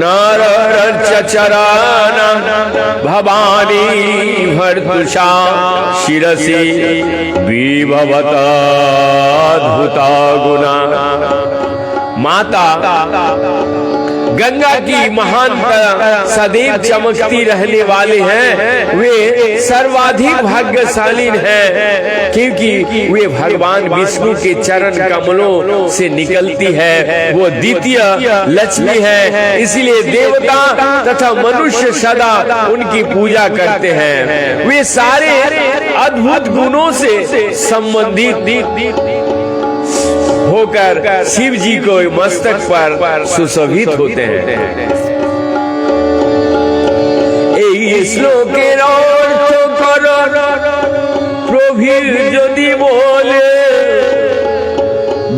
नारचरण भवानी भर्तुषा शिरसि विभवताद्भुता गुणा। माता गंगा की महानता सदैव चमकती रहने वाले हैं। वे सर्वाधिक भाग्यशाली हैं क्योंकि वे भगवान विष्णु के चरण कमलों से निकलती है। वो द्वितीय लक्ष्मी है, इसलिए देवता तथा मनुष्य सदा उनकी पूजा करते हैं। वे सारे अद्भुत गुणों से संबंधित होकर शिव जी को मस्तक पर सुशोभित होते हैं। श्लोकेर अर्थ कर प्रभु यदि बोले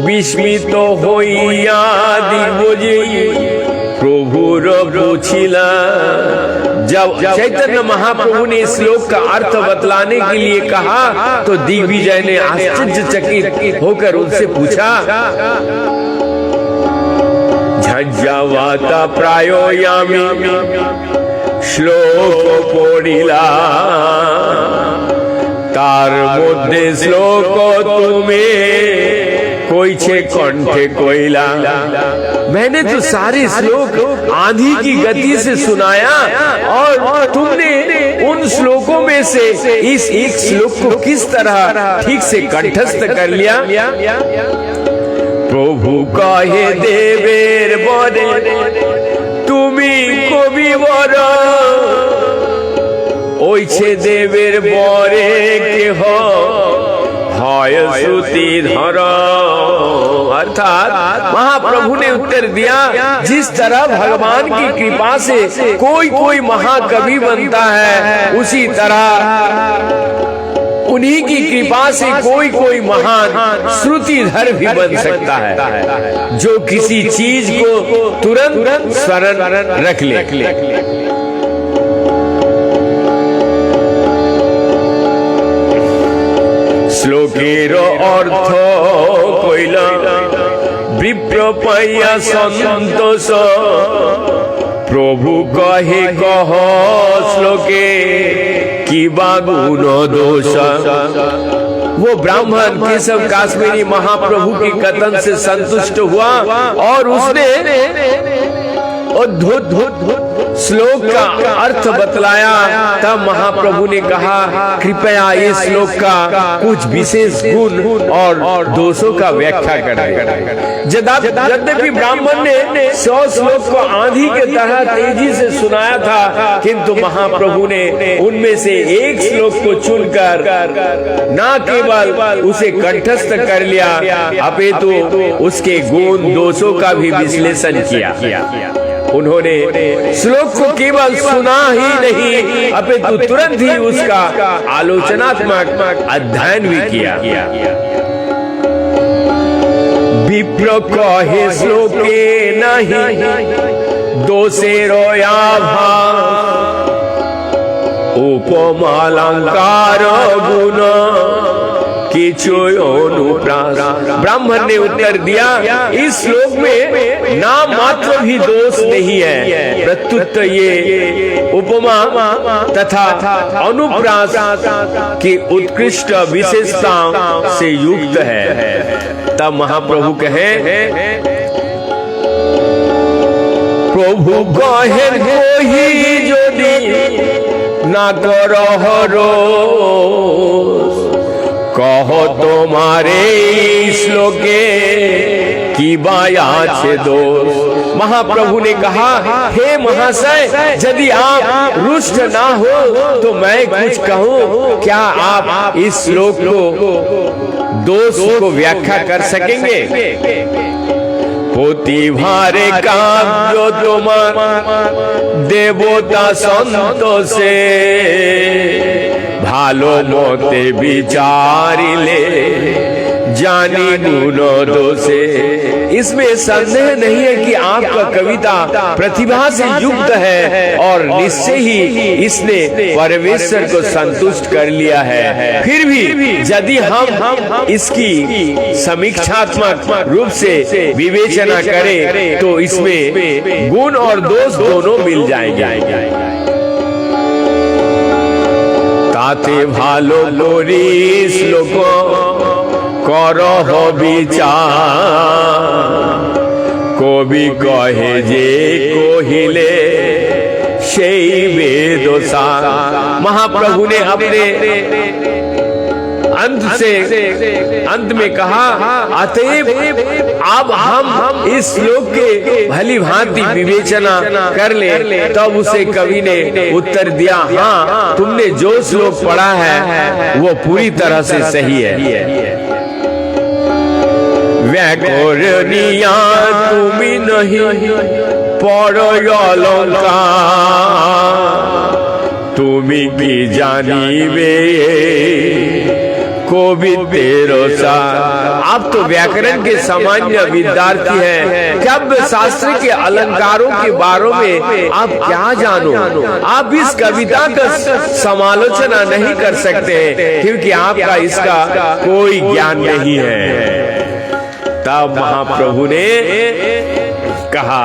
বিস্মিত হইয়া দিগ্বজে प्रभुर पूछिला। जब चैतन्य महाप्रभु ने इस श्लोक का अर्थ बतलाने के लिए कहा तो दिग्विजय ने आश्चर्यचकित होकर उनसे पूछा, झज्जावाता प्रायो यामी श्लोक पढ़िला तार मध्य श्लोक तुम्हें कोई छे कंठे कोयला। मैंने तो सारे श्लोक आंधी की गति से सुनाया और तुमने उन श्लोकों में से इस एक श्लोक को किस तरह ठीक से कंठस्थ कर लिया। प्रभु कहे देवेर बरे तुमी कवि बर ओइछे देवेर बरे केह श्रुतिधर। अर्थात महाप्रभु ने उत्तर दिया, जिस तरह भगवान की कृपा से कोई कोई महाकवि बनता है उसी तरह उन्हीं की कृपा से कोई कोई महान श्रुतिधर भी बन सकता है, जो किसी चीज को तुरंत स्मरण रख ले। श्लोकेर अर्थ कइला विप्र पाइया संतोष प्रभु कहे कह श्लोके की गुण दोष। वो ब्राह्मण केशव काश्मीरी महाप्रभु की कथन से संतुष्ट हुआ और उसने अद्भुत श्लोक का अर्थ बतलाया। तब महाप्रभु ने कहा, कृपया इस श्लोक का कुछ विशेष गुण और दोषों का व्याख्या करें। यद्यपि ब्राह्मण ने 100 श्लोक को आंधी के तरह तेजी से सुनाया था, किंतु महाप्रभु ने उनमें से एक श्लोक को चुनकर न केवल उसे कंठस्थ कर लिया अपितु उसके गुण दोषों का भी विश्लेषण किया। उन्होंने श्लोक को केवल सुना ही नहीं अपितु तुरंत ही उसका आलोचनात्मक अध्ययन भी किया। विप्र कहे श्लोके नहीं दोषेरो आभा उपमालंकार गुण ब्राह्मण ने उत्तर दिया, इस श्लोक में नाम मात्र भी दोष नहीं है, प्रत्युत ये उपमा तथा अनुप्रास की उत्कृष्ट विशेषताओं से युक्त है। तब महाप्रभु कहे, प्रभु कहे कोई यदि ना करो कहो तुम्हारे श्लोके की बाया छे दोष। महाप्रभु ने कहा, हे महाशय, यदि आप रुष्ट ना हो तो मैं कुछ कहूँ, क्या आप इस श्लोक को दोष को व्याख्या कर सकेंगे। प्रतिभारे काव्य तुम्हार देवता संतोषे भालो मोते विचारिले जानी गुण दोषे। इसमें संदेह नहीं है कि आपका कविता प्रतिभा से युक्त है और निश्चय ही इसने परमेश्वर को संतुष्ट कर लिया है। फिर भी यदि हम इसकी समीक्षात्मक रूप से विवेचना करें तो इसमें गुण और दोष दोनों मिल जाएंगे। ताते भालो लोरी श्लोक करह विचार कवि कहे जे कहिले সেই वेदोसा। महाप्रभु ने अपने अंत में कहा, अतएव अब हम इस श्लोक के भली भांति विवेचना कर ले। तब उसे कवि ने उत्तर दिया, हाँ, तुमने जो श्लोक पढ़ा है वो पूरी तरह से सही है। व्याकरणिया तुमी नहीं पढ़ो अलंकार तुमी की जानिबे को भी तेरो साथ। आप तो व्याकरण के सामान्य विद्यार्थी हैं, काव्य शास्त्र के अलंकारों के बारे में आप क्या जानो। आप इस कविता का समालोचना नहीं कर सकते क्योंकि आपका इसका कोई ज्ञान नहीं है। तब महाप्रभु ने कहा,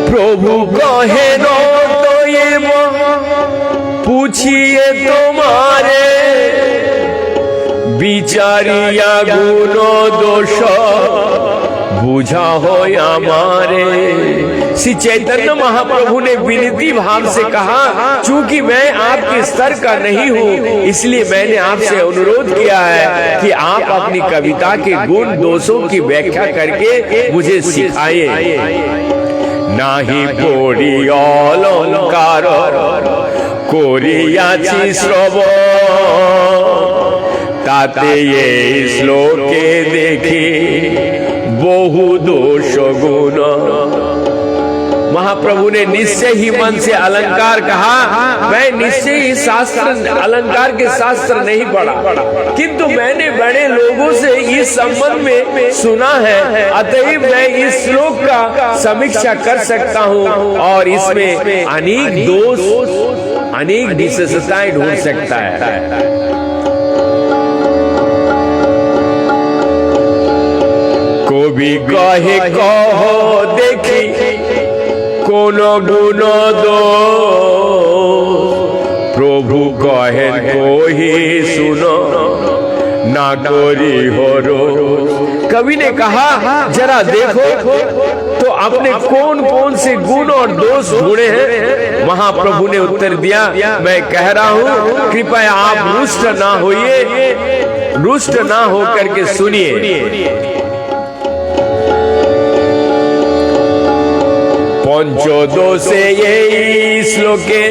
प्रभु कहे नो तो ये पूछिए तुम्हारे विचारिया गुनो दोष बुझा हो हमारे। श्री चैतन्य महाप्रभु ने विनती भाव से कहा, चूंकि मैं आपके स्तर का नहीं हूँ इसलिए मैंने आपसे अनुरोध किया है कि आप अपनी कविता के गुण दोषों की व्याख्या करके मुझे सिखाइए। नाही पढ़ी अलंकार करियाछि श्रवण ताते ये श्लोके देखी बहु दोष गुण। महाप्रभु ने निश्चय ही मन से अलंकार कहा, मैं निश्चय ही शास्त्र अलंकार के शास्त्र नहीं पढ़ा, किंतु मैंने बड़े लोगों से इस संबंध में सुना है, अतएव मैं इस श्लोक का समीक्षा कर सकता हूँ और इसमें अनेक दोष अनेक विशेषताएं ढूंढ सकता है। को भी कहे कहो देखी कोनो गुण दो, प्रभु कहे कोई सुनो ना कोरी हो रो। कवि ने कहा, जरा देखो तो आपने कौन कौन से गुण और दोष ढूंढे हैं। महाप्रभु ने उत्तर दिया, मैं कह रहा हूँ कृपया आप रुष्ट ना होइए, रुष्ट ना होकर के सुनिए। पंचदोषे ये श्लोके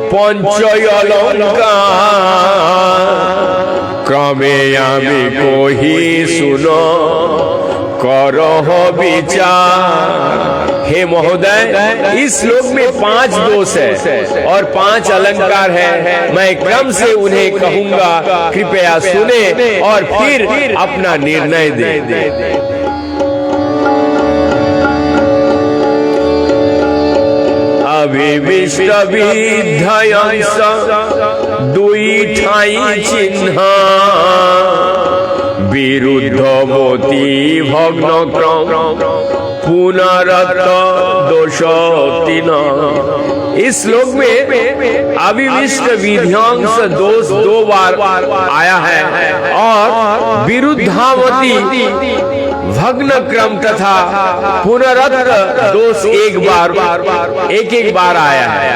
पंचय अलंकार क्रमे आमी कोही सुनो करह विचार। हे महोदय, इस श्लोक में 5 दोष है और 5 अलंकार है। मैं क्रम से उन्हें कहूंगा, कृपया सुने और फिर अपना निर्णय दे। अविविष्ट विध्यंस दुई ठाई चिन्ह विरुद्ध मोती भग्न क्रम पुनरत दोष 3। इस श्लोक में अविविष्ट विध्वंस दोष 2 बार आया है और विरुद्धावती भग्न क्रम तथा पुनरत दोष एक बार आया है।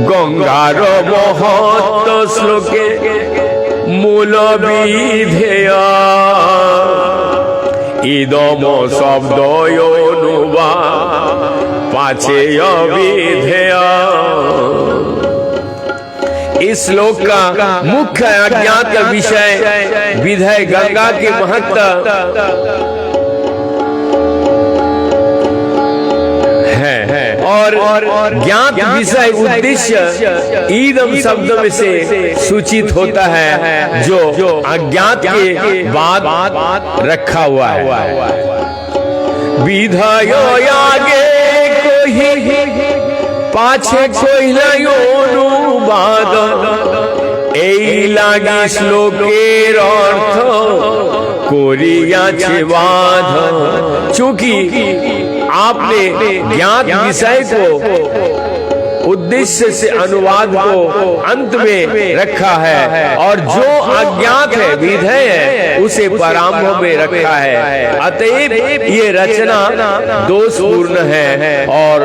गंगार महत्व श्लोके मूल विधेय इदम शब्दयोनुवा पाछे अविधेय। इस श्लोक का मुख्य अज्ञात विषय विधेय गंगा के महत्व है और ज्ञात विषय उद्देश्य ईदम शब्द में से सूचित होता है जो अज्ञात के बाद रखा हुआ है। विधेय आगे कोई पाछे कोई अनुवाद এই লাগি শ্লোকের অর্থ করিয়াছে বাধ। चूंकि आपने ज्ञात विषय को उद्देश्य से अनुवाद को अंत में रखा है और जो अज्ञात है विधेय है उसे प्रारंभ में रखा है। अतएव ये रचना दोषपूर्ण है और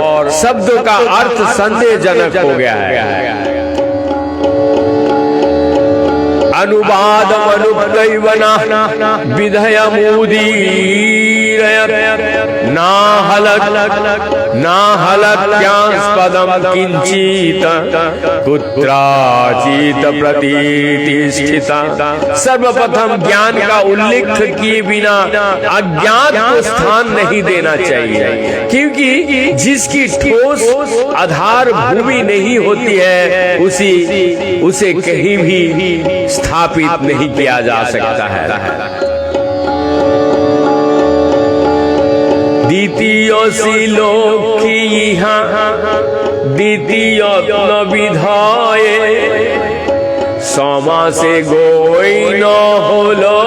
शब्द का अर्थ संदेहजनक हो गया है। अनुवादमनुक्तैवना विधयमुदीरयत् नाहलक्यास्पदं किंचित कुत्राचित प्रतिष्ठिता। सर्वप्रथम ज्ञान का उल्लेख किए बिना अज्ञात को स्थान नहीं देना चाहिए, क्योंकि जिसकी ठोस आधार भूमि नहीं होती है उसे कहीं भी स्थापित नहीं किया जा सकता है। द्वितीय श्लोकी द्वितीय विधाये समासे गोइन हलो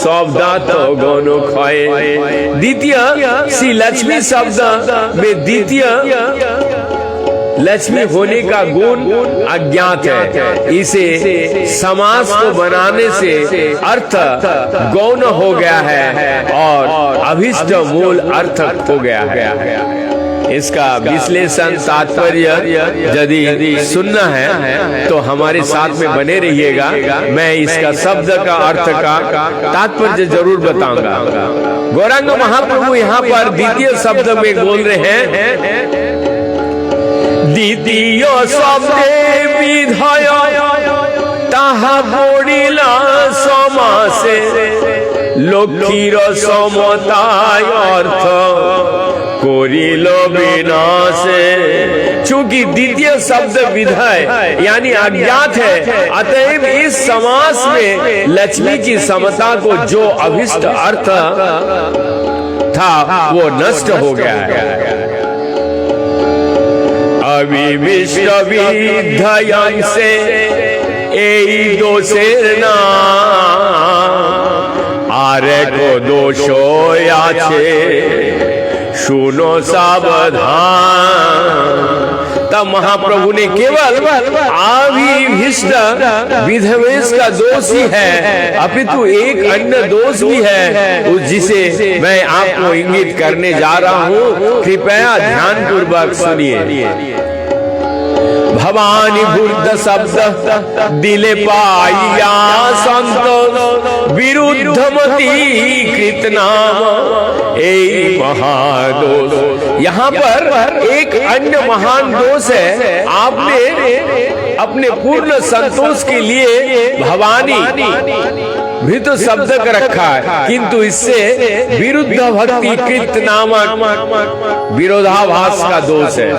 शब्दात गण क्षय। द्वितीय श्री लक्ष्मी शब्द में द्वितीय लक्ष्मी होने का गुण अज्ञात है। इसे समास को बनाने से अर्थ गौण हो गया है और अभिष्ट मूल अर्थ हो गया है। इसका विश्लेषण तात्पर्य यदि सुनना है तो हमारे साथ में बने रहिएगा। मैं इसका शब्द का अर्थ का तात्पर्य जरूर बताऊंगा। गौरांग महाप्रभु यहाँ पर द्वितीय शब्द में बोल रहे हैं, द्वितीय शब्दे विधय ताहा पड़िला समासे लक्ष्मीर समताय अर्थ कोरिल विनाशे। चूंकि द्वितीय शब्द विधय यानी अज्ञात है, अतएव इस समास में लक्ष्मी की समता को जो अभिष्ट अर्थ था वो नष्ट हो गया है। अविविष्ट विधयं से এই দোষের না আর को दोष আছে सुनो सावधान। तब महाप्रभु ने केवल अविभिष्ट विधवेश का दोष ही है, अपितु एक अन्य दोष भी है जिसे मैं आपको इंगित करने जा रहा हूँ। कृपया ध्यान पूर्वक सुनिए। भवानी बुद्ध शब्द दिले पाइया संत विरुद्धमती कृत नाम ए महादोष। यहाँ पर एक अन्य महान दोष है। आपने अपने पूर्ण संतोष के लिए भवानी भी तो शब्द का रखा है, किंतु इससे विरुद्ध भक्ति कृत नामक विरोधाभास का दोष है।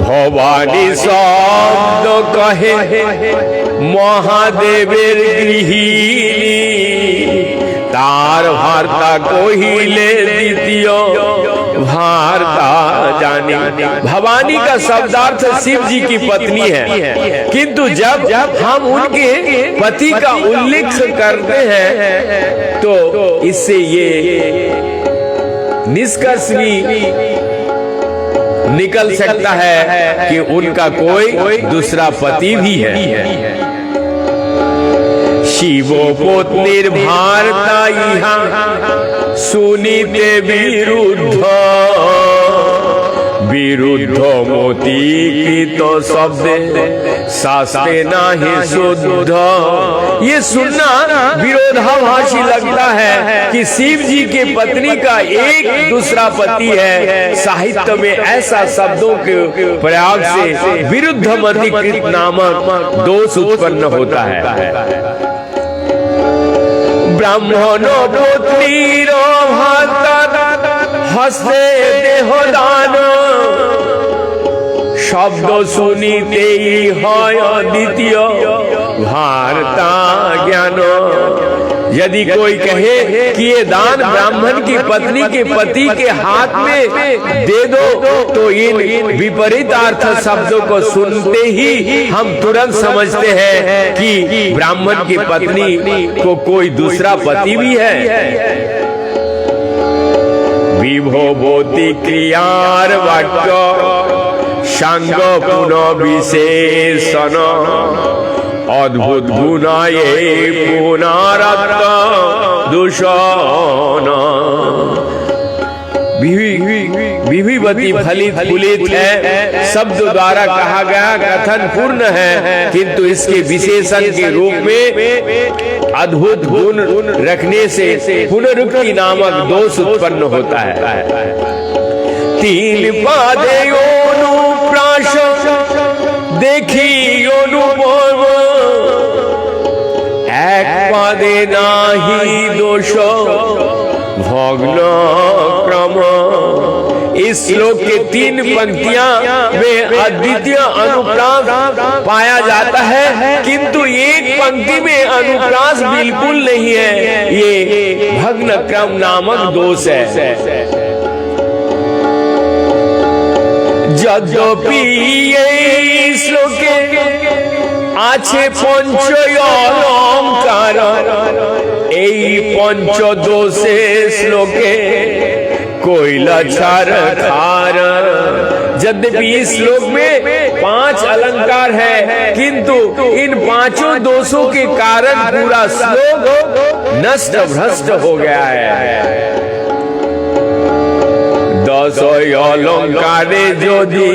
भवानी शब्द कहे महादेवेर गृहिणी तार वार्ता कहिले द्वितीय वार्ता जानी। भवानी का शब्दार्थ शिव जी की पत्नी है, किंतु जब हम उनके पति का उल्लेख करते हैं तो इससे ये निष्कर्ष भी निकल सकता है कि उनका कोई दूसरा पति भी है। शिवो पत्नीर भारता यहाँ सुनीते विरुद्ध विरुद्ध मोती कृत शब्द शास्त्रे नाही शुद्ध। ये सुनना विरोधाभासी लगता है कि शिव जी के पत्नी का एक दूसरा पति है। साहित्य में ऐसा शब्दों के प्रयोग से विरुद्ध मति कृत नामक दोष उत्पन्न होता है। ब्राह्मण पत्नीर हस्ते देहदान शब्द सुनीते হয় द्वितीय वार्ता ज्ञान। यदि कोई कहे कि ये दान ब्राह्मण की पत्नी के पति के हाथ में दे दो तो इन विपरीत अर्थ शब्दों को सुनते ही हम तुरंत समझते हैं कि ब्राह्मण की पत्नी को कोई दूसरा पति भी है। विभोवती क्रियार वाक्य सांग पुनः विशेषण अद्भुत गुणाये पुनरात्म दूषण। विभिवती फलित फुलित है, शब्द द्वारा कहा गया कथन पूर्ण है, किंतु इसके विशेषण के रूप में अद्भुत गुण रखने से पुनरुक्ति नामक दोष उत्पन्न होता है। तीन पादे अनुप्रास देखी अनुभव, एक पादे नाही दोष भग्न क्रम। इस श्लोक के तीन पंक्तियां में अद्वितीय अनुप्रास पाया जाता है, किंतु एक पंक्ति में अनुप्रास बिल्कुल नहीं है। ये भग्न क्रम नामक दोष है। যদ্যপি এই শ্লোকে আছে পঞ্চ অলঙ্কার, এই পঞ্চদোষে শ্লোকে कोयला छार खार। यद्यपि इस श्लोक में 5 अलंकार है, किंतु इन 5 दोषों के कारण पूरा श्लोक नष्ट भ्रष्ट हो गया है। 10 अलंकारे यदि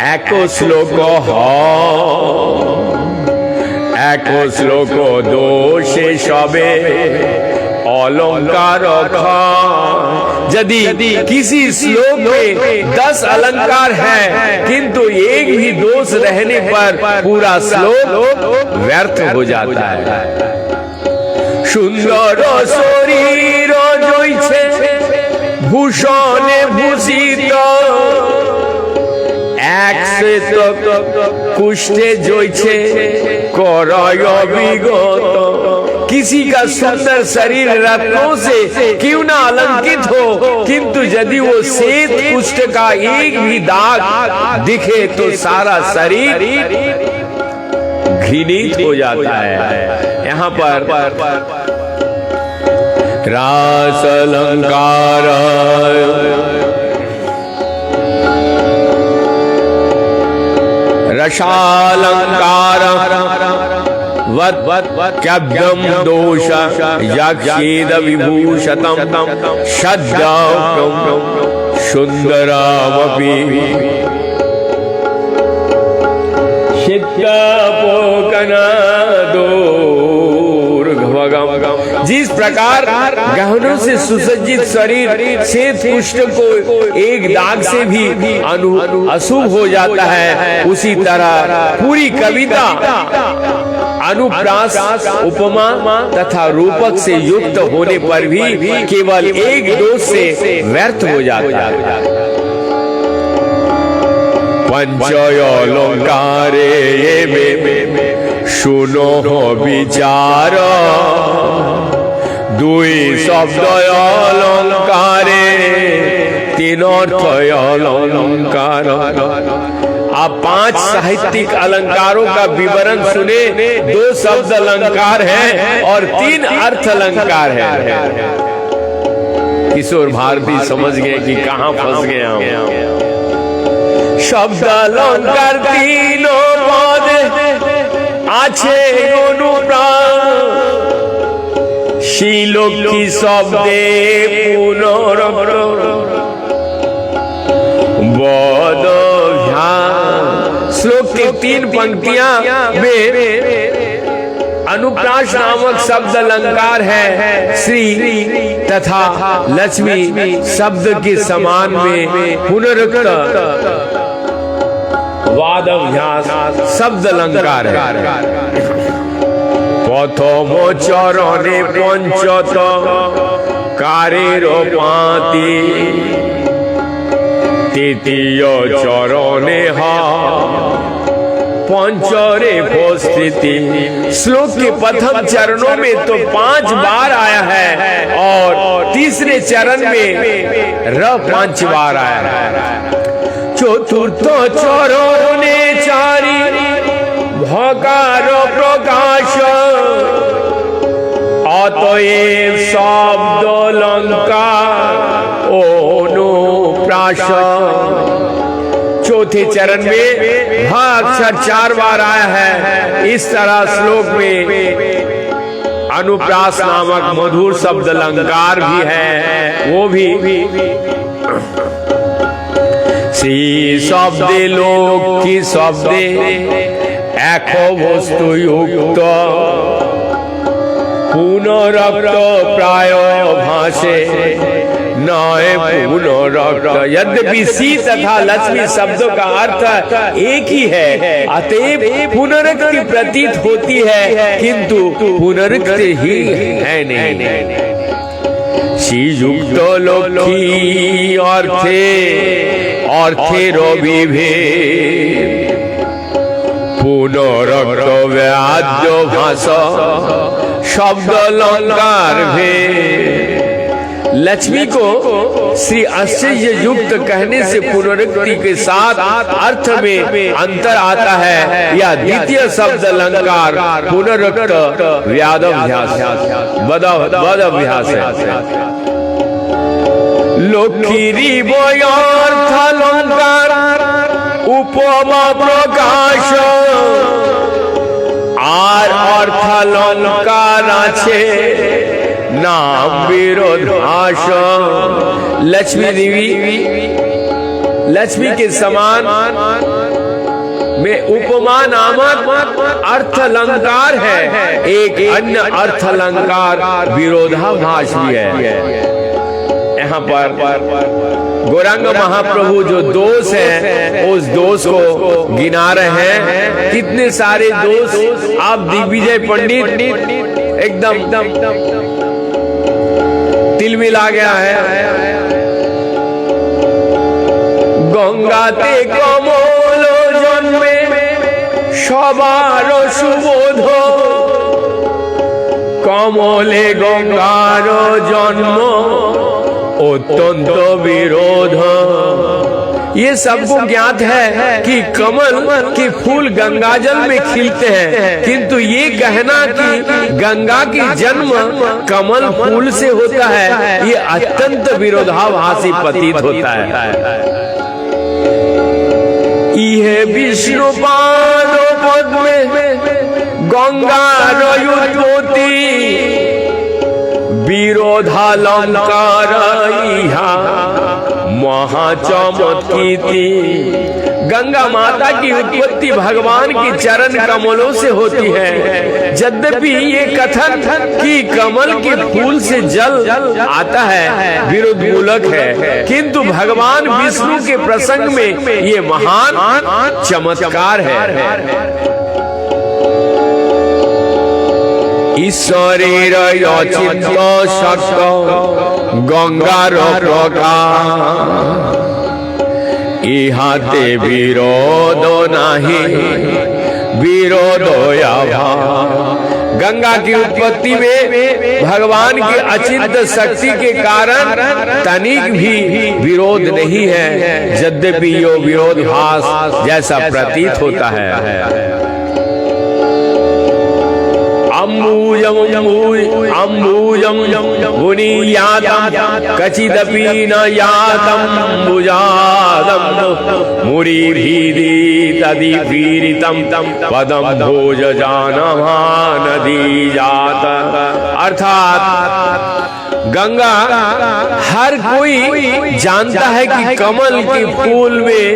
एक श्लोक एक श्लोक दोषे सबे अलंकार। यदि किसी श्लोक में 10 अलंकार है, किंतु एक भी दोष रहने पर पूरा श्लोक व्यर्थ हो जाता है। सुंदर शरीर जैसे भूषणे भूषित, एक श्वेत कुष्ठे जैसे करय विगत। किसी का सुंदर शरीर रत्नों से क्यों ना अलंकित हो, किंतु यदि वो श्वेत कुष्ठ का एक भी दाग दिखे तो सारा शरीर घृणित हो जाता है। यहाँ पर रास अलंकार रसालंकार वत्क्यब्दम दोष यक्षेद विभूषतम शब्दम सुंदरमपि शित्तपोकना दूर्गम। जिस प्रकार गहनों से सुसज्जित शरीर श्वेत कुष्ठ को एक दाग से भी अशुभ हो जाता है, उसी तरह पूरी कविता अनुप्रास उपमा तथा रूपक से युक्त होने पर भी केवल एक दोष से व्यर्थ हो जाता है। पंचयोलंकारे में सुनो विचार, दुई शब्द अलंकारे तीन अर्थ अलंकार। आप 5 साहित्यिक अलंकारों का विवरण सुने। 2 शब्द अलंकार है और 3 अर्थ अलंकार है। किशोर भारती समझ गए कि कहां फंस गए हम। शब्द अलंकार तीनों पद आछे अनुप्रास, श्लोक की शब्दे पुनरक्र बोध। श्लोक के 3 पंक्तियां में अनुप्रास नामक शब्द अलंकार है। श्री तथा लक्ष्मी शब्द के समान में पुनरुक्त वादव्यास शब्द अलंकार है। प्रथम चरणे पंचत कारेर पाति, तृतीय चरणे पंचरे स्थिति। श्लोक के प्रथम चरणों में तो 5 बार आया है और तीसरे चरण में 5 बार आया है। चतुर्थ चरणे चारि भकार प्रकाश, अतएव शब्द अलंकार अनुप्रास। चौथे चरण में भा अक्षर 4 बार आया है। इस तरह श्लोक में अनुप्रास नामक मधुर शब्द अलंकार भी है, वो भी শ্রী শব্দে লোক কি শব্দে এক বস্তু উক্ত পুনরক্ত প্রায় ভাষে नए पुनरक्त। यद्यपि सी तथा लक्ष्मी शब्दों का अर्थ एक ही है, अतएव पुनरुक्ति प्रतीत होती है किंतु पुनरुक्ति ही है नहीं। श्रीयुक्त लक्ष्मी अर्थे रविभेद पुनरक्त व्याज्य भाषा शब्द अलंकार भेद। लक्ष्मी को श्री आश्चर्य युक्त कहने से पुनरुक्ति के साथ अर्थ में अंतर आता है। या द्वितीय शब्द अलंकार पुनरुक्त व्यादभ्यास है। लक्ष्मी अर्थ अलंकार उपमा प्रकाश আর अर्थ अलंकार আছে नाम विरोध भाषा। लक्ष्मी देवी लक्ष्मी के समान में उपमा नामक अर्थ अलंकार है। एक अन्य अर्थ अलंकार विरोधाभास भी है। यहाँ पर गौरांग महाप्रभु जो दोष है उस दोष को गिना रहे हैं। कितने सारे दोष आप दिग्विजय पंडित एकदम तिल मिला गया है। गंगाते कमल जन्मे सबार सुबोध कमले गंगार जन्म अत्यंत विरोध। ये सबको ज्ञात है कि कमल के फूल गंगाजल में खिलते हैं, किंतु ये कहना कि गंगा की जन्म कमल फूल से होता है ये अत्यंत विरोधाभासी प्रतीत होता है। यह विष्णु पाद पद्मे गंगा रयुत्पत्ति विरोधालंकार महाचमत्कृति। गंगा माता की उत्पत्ति भगवान की चरण कमलों से होती है। यद्यपि ये कथन कि कमल के फूल से जल आता है विरोध मूलक है, किंतु भगवान विष्णु के प्रसंग में ये महान चमत्कार है। ईश्वरेर अचिन्त्य शक्ति गंगार प्रकाश इहाते विरोध नाही विरोधया। गंगा की उत्पत्ति में भगवान की अचिंत्य शक्ति के कारण तनिक भी विरोध नहीं है, यद्यपि यो विरोधाभास जैसा प्रतीत होता है। अम्बुजं मुनियातं कचिदपि न यातं भुजादं मुरिभिदी तदिपीरितं पदं भोजजानहा नदी जात। अर्थात गंगा हर कोई जानता है कि कमल के फूल में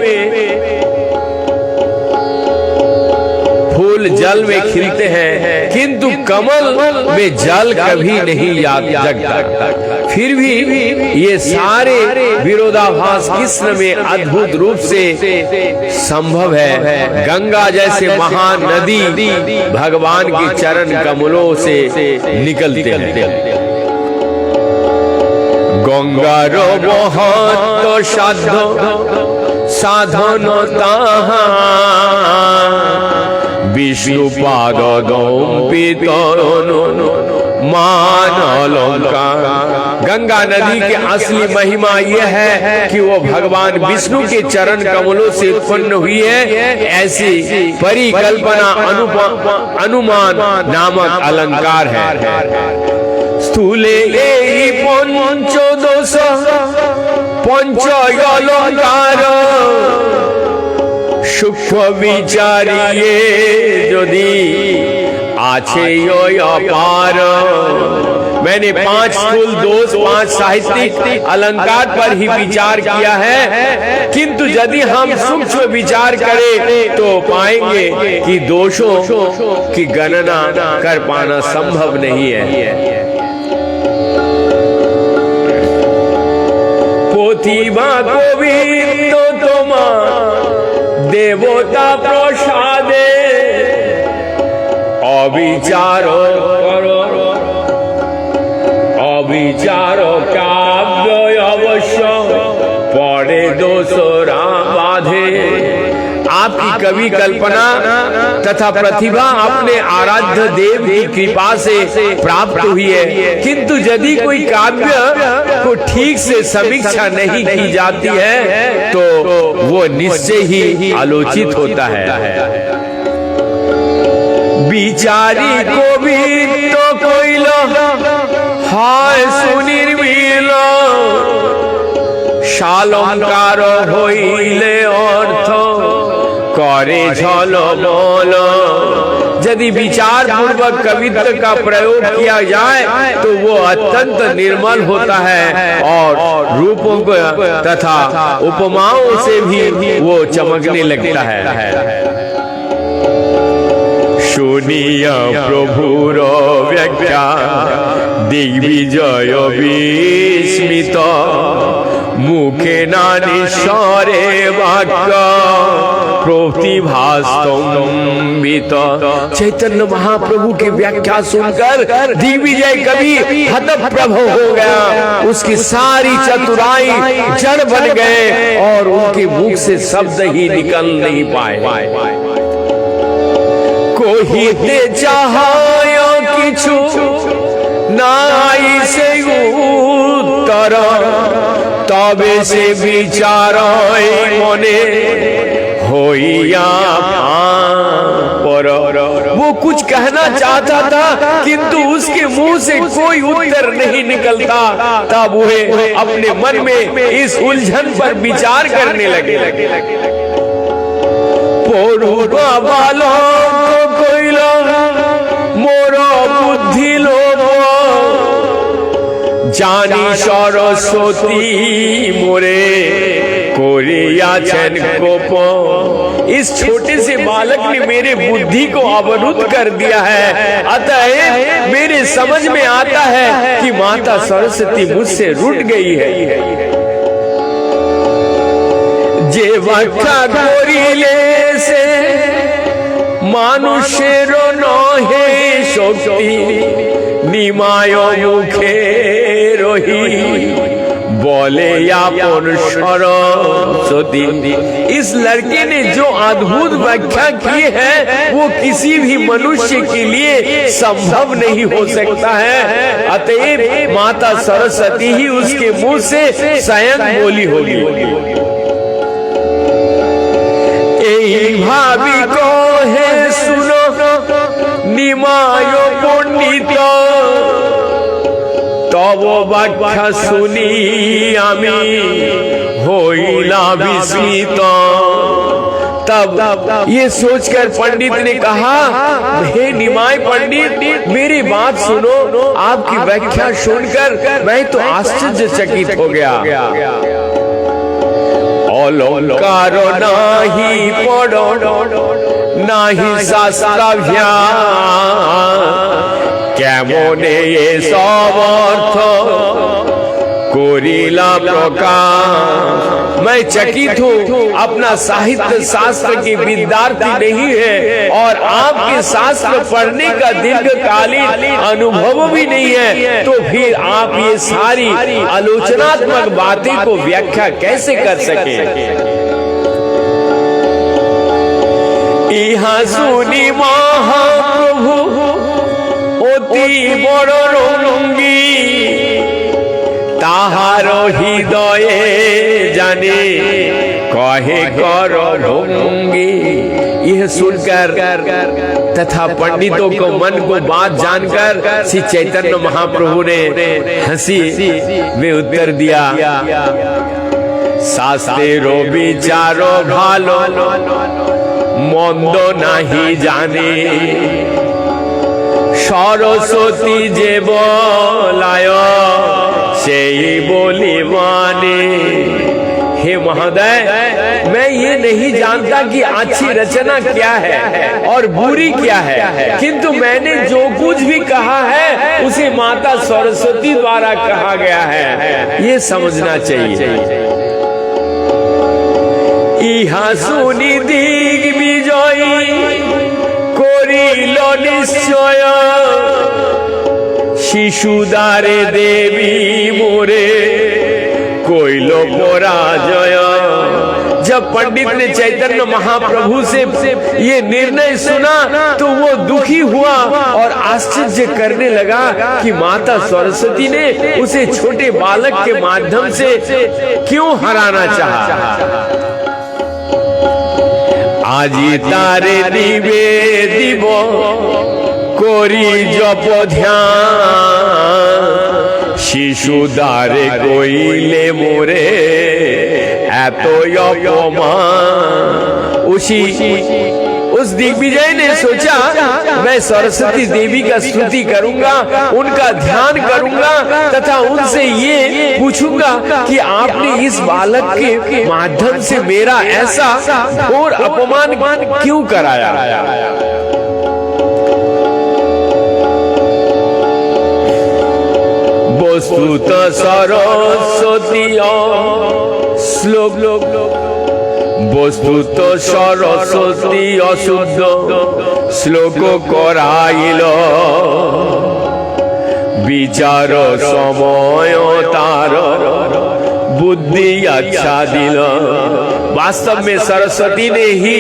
फूल जल में खिलते हैं, किंतु कमल में जल कभी नहीं जगता। फिर भी ये सारे विरोधाभास कृष्ण में अद्भुत रूप से संभव है। गंगा जैसे महान नदी भगवान के चरण कमलों से निकलते हैं। गंगार महत्व साध साधन ताहा विष्णु पाद मान अलंकार। गंगा नदी की असली महिमा यह है कि वो भगवान विष्णु के चरण कमलों से उत्पन्न हुई है। ऐसी परिकल्पना अनुमान नामक अलंकार है। स्थूले पंचदश पंच अलंकार सूक्ष्म विचारिए यदि आछे अपार मैंने 5 स्थूल दोष, 5 साहित्यिक अलंकार पर ही विचार किया है, किंतु यदि हम सूक्ष्म विचार करें तो पाएंगे कि दोषों की गणना कर पाना संभव नहीं है। पोथिबा गोविंद देवता प्रसादे अविचारो काव्य अवश्य पड़े दोसरा बाधे। आपकी कवि कल्पना तथा प्रतिभा अपने आराध्य देव की कृपा से प्राप्त हुई है, किंतु यदि कोई काव्य को ठीक से समीक्षा नहीं की जाती है तो वो निश्चय ही आलोचित होता है। बिचारी को भी तो कोई हाय सुनिर्मिल शालंकार होइले अर्थ करे झलमल। यदि विचार पूर्वक कवित्व का प्रयोग किया जाए तो वो अत्यंत निर्मल होता है और रूपों तथा उपमाओं से भी वो चमकने लगता है। सुनिया प्रभुर व्याख्या दिग्विजय विस्मित मुखे नानी स्वरे वाक्य प्रतिभा स्तंभित। चैतन्य महाप्रभु की व्याख्या सुनकर दिग्विजय कवि हतप्रभ हो गया। उसकी सारी चतुराई जड़ बन गए और उनके मुख से शब्द ही निकल नहीं पाए। कोहिते चाहायो किछु नाई से उत्तर तबे से विचार मने होइया पर। वो कुछ कहना चाहता था किंतु उसके मुंह से कोई उत्तर नहीं निकलता। तब वह अपने मन में इस उलझन पर विचार करने लगे। पोरुबा वालों मोर बुद्धि लोभ जानी सरस्वती मोरे कोरियाछन कोप। इस छोटे से बालक ने मेरे बुद्धि को अवरुद्ध कर दिया है। अतः मेरे समझ में आता है कि माता सरस्वती मुझसे रूठ गई है। जे व्याख्या गोरिले से मानुषेर नहे शक्ति निमाय मुखे रही बोले यापन सरस्वती। इस लड़के ने जो अद्भुत व्याख्या की है वो किसी भी मनुष्य के लिए संभव नहीं हो सकता है। अतएव माता सरस्वती ही उसके मुंह से स्वयं बोली होगी। भावी को है सुनो निमायो पंडित तब व्याख्या सुनी आमी होइला विस्मित। तब ये सोचकर पंडित ने कहा, हे निमाय पंडित मेरी बात सुनो। आपकी व्याख्या सुनकर मैं तो आश्चर्यचकित हो गया। अलंकार नाही पढ़ो नाही शास्त्राभ्या केमने ये सब अर्थ कोरिला प्रकाश। मैं चकित हूँ, अपना साहित्य शास्त्र की विद्यार्थी नहीं है और आपके शास्त्र पढ़ने का दीर्घकालीन अनुभव भी नहीं है, तो फिर आप ये सारी आलोचनात्मक बातें को व्याख्या कैसे कर सके। इहा सुनी महाप्रभु अति बड़ रंगी ताहार हृदये जाने कहे कर भंगी। यह सुनकर तथा पंडितों को मन को बात जानकर श्री चैतन्य महाप्रभु ने हंसी में उत्तर दिया, शास्त्रेरो विचारो भालो मंद नहीं जाने सरस्वती जे बोलाय সেই बोली माने। हे महोदय, मैं ये नहीं जानता कि अच्छी रचना क्या है और बुरी क्या है, किंतु मैंने जो कुछ भी कहा है उसे माता सरस्वती द्वारा कहा गया है, ये समझना चाहिए। इहा सुनी दिग्विजयी करिल निश्चय, शिशुदारे देवी मोरे कोइल पराजय। जब पंडित ने चैतन्य महाप्रभु से ये निर्णय सुना तो वो दुखी हुआ और आश्चर्य करने लगा कि माता सरस्वती ने उसे छोटे बालक के माध्यम से क्यों हराना चाहा। আজি তারে নিবেদিব করি জপ ধ্যান, শিশুদারে কইলে মোরে এতই অপমান। उस दिग्विजय ने सोचा मैं सरस्वती देवी का स्तुति करूंगा, उनका ध्यान करूंगा तथा उनसे ये पूछूंगा कि आपने इस बालक के माध्यम से मेरा ऐसा घोर अपमान क्यों कराया। वस्तुत सरस्वती श्लोक বস্তুত সরস্বতী অশুদ্ধ শ্লোক করাইল, বিচার সময় তার बुद्धि अच्छा दिल। वास्तव में सरस्वती ने ही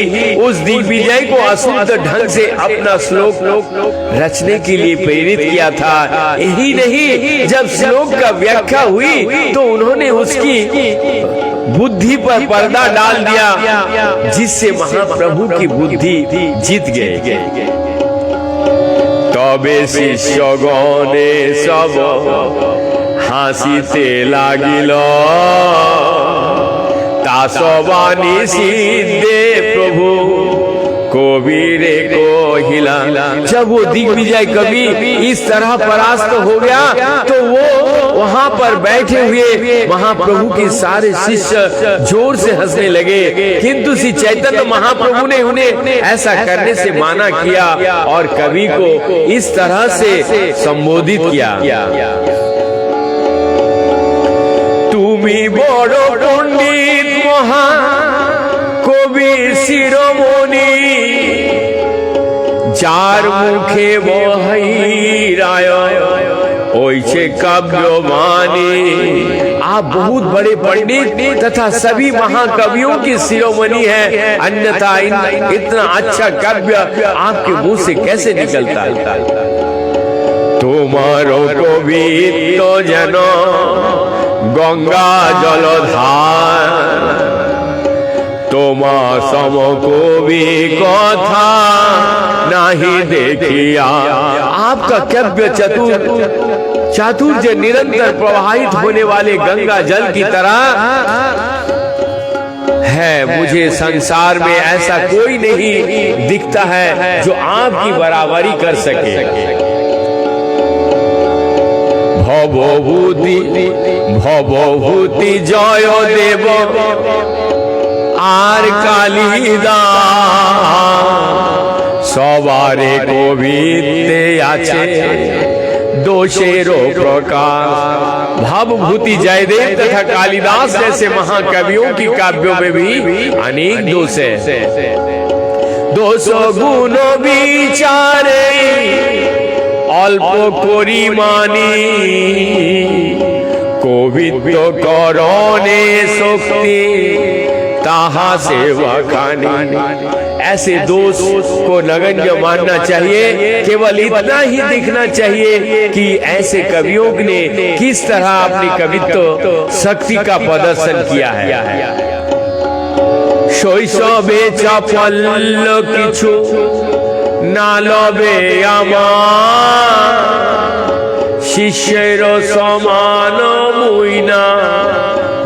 उस दिग्विजय को अशुद्ध ढंग से अपना श्लोक रचने के लिए प्रेरित किया था। यही नहीं, जब श्लोक का व्याख्या हुई तो उन्होंने उसकी बुद्धि पर पर्दा डाल दिया, जिससे महाप्रभु की बुद्धि जीत गए। तबे शिष्यगणे सब হাসিতে লাগিল, তাসবাণী सिद्धे प्रभु कबीरे कोहिला। जब वो दिग्विजय कवि इस तरह परास्त हो गया तो वो वहाँ पर बैठे हुए महाप्रभु के सारे शिष्य जोर से हंसने लगे, किंतु श्री चैतन्य महाप्रभु ने उन्हें ऐसा करने से माना किया और कवि को इस तरह से संबोधित किया। তুমি বড় পণ্ডিত মহা কবি শিরোমণি, যার মুখে বহিরায় ওইছে কাব্যবাণী। आप बहुत बड़े पंडित तथा सभी महाकवियों की शिरोमणि है, अन्यथा इतना अच्छा काव्य आपके मुंह से कैसे निकलता है। तुम्हारो कवित्व যেন गंगा जलधार, तोमा सम कवि कथा नहीं देखिया। आपका काव्य चातुर्य निरंतर प्रवाहित होने वाले गंगा जल की तरह है। मुझे संसार में ऐसा कोई नहीं दिखता है जो आपकी बराबरी कर सके। ভবভূতি জয় দেব আর কালিদাস, সবারে কবিতে আছে दोषेरो प्रकाश। भवभूति जयदेव तथा कालिदास जैसे महाकवियों की काव्यों में भी अनेक दोष है। 200 गुण विचारे অল্প পরিমাণে কবিত্ব করণে শক্তি তাহা সেवा खानी। ऐसे दोष को नगण्य मानना चाहिए। केवल इतना ही दिखना चाहिए कि ऐसे कवियों ने किस तरह अपनी कवित्व शक्ति का प्रदर्शन किया है। शैशवे चपल्ल किछु ना लबे आमार, शिष्येर समान मुई ना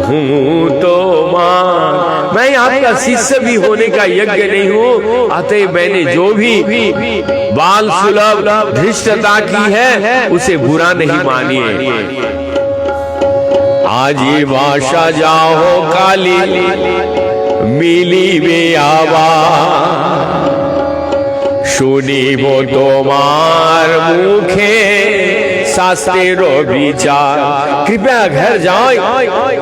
हूँ तोमार। मैं आपका शिष्य भी होने का यज्ञ नहीं हूँ, अतः मैंने जो भी बाल सुलभ धृष्टता की है उसे बुरा नहीं मानिए। आज ये भाषा जाओ काली मिली में आवा, শুনিব তোমার মুখে शास्त्रो विचार। कृपया घर जाओ,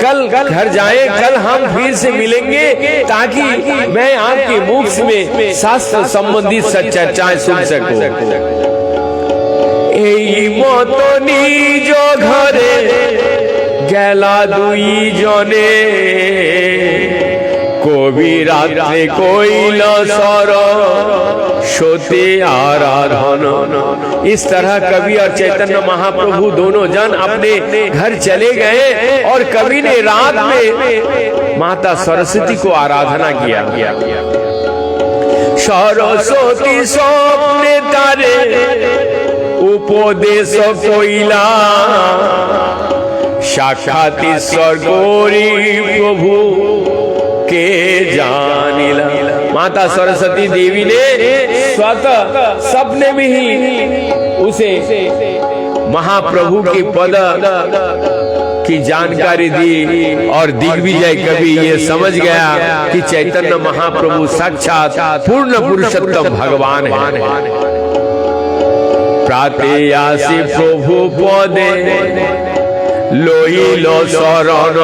कल घर जाएं, कल हम फिर से मिलेंगे ताकि मैं आपके मुख में शास्त्र संबंधित चर्चाएं सुन सकूं। এই মতো নিজ ঘরে গেলা দুই জনে, কবি রাত্রে কইল সর सोते आराधन। इस तरह कवि और चैतन्य महाप्रभु दोनों जन अपने घर चले गए और कवि ने रात में माता सरस्वती को आराधना किया। सरस्वती स्वप्ने तारे उपदेश कोइला, साक्षात ईश्वर गौरी प्रभु के जानिला। माता सरस्वती देवी ने स्वतः सपने में ही उसे महाप्रभु के पद की जानकारी दी और दिग्विजय कवि ये समझ गया कि चैतन्य महाप्रभु साक्षात पूर्ण पुरुषोत्तम भगवान है। प्रातेयासी प्रभु पदे लोइलो शरण,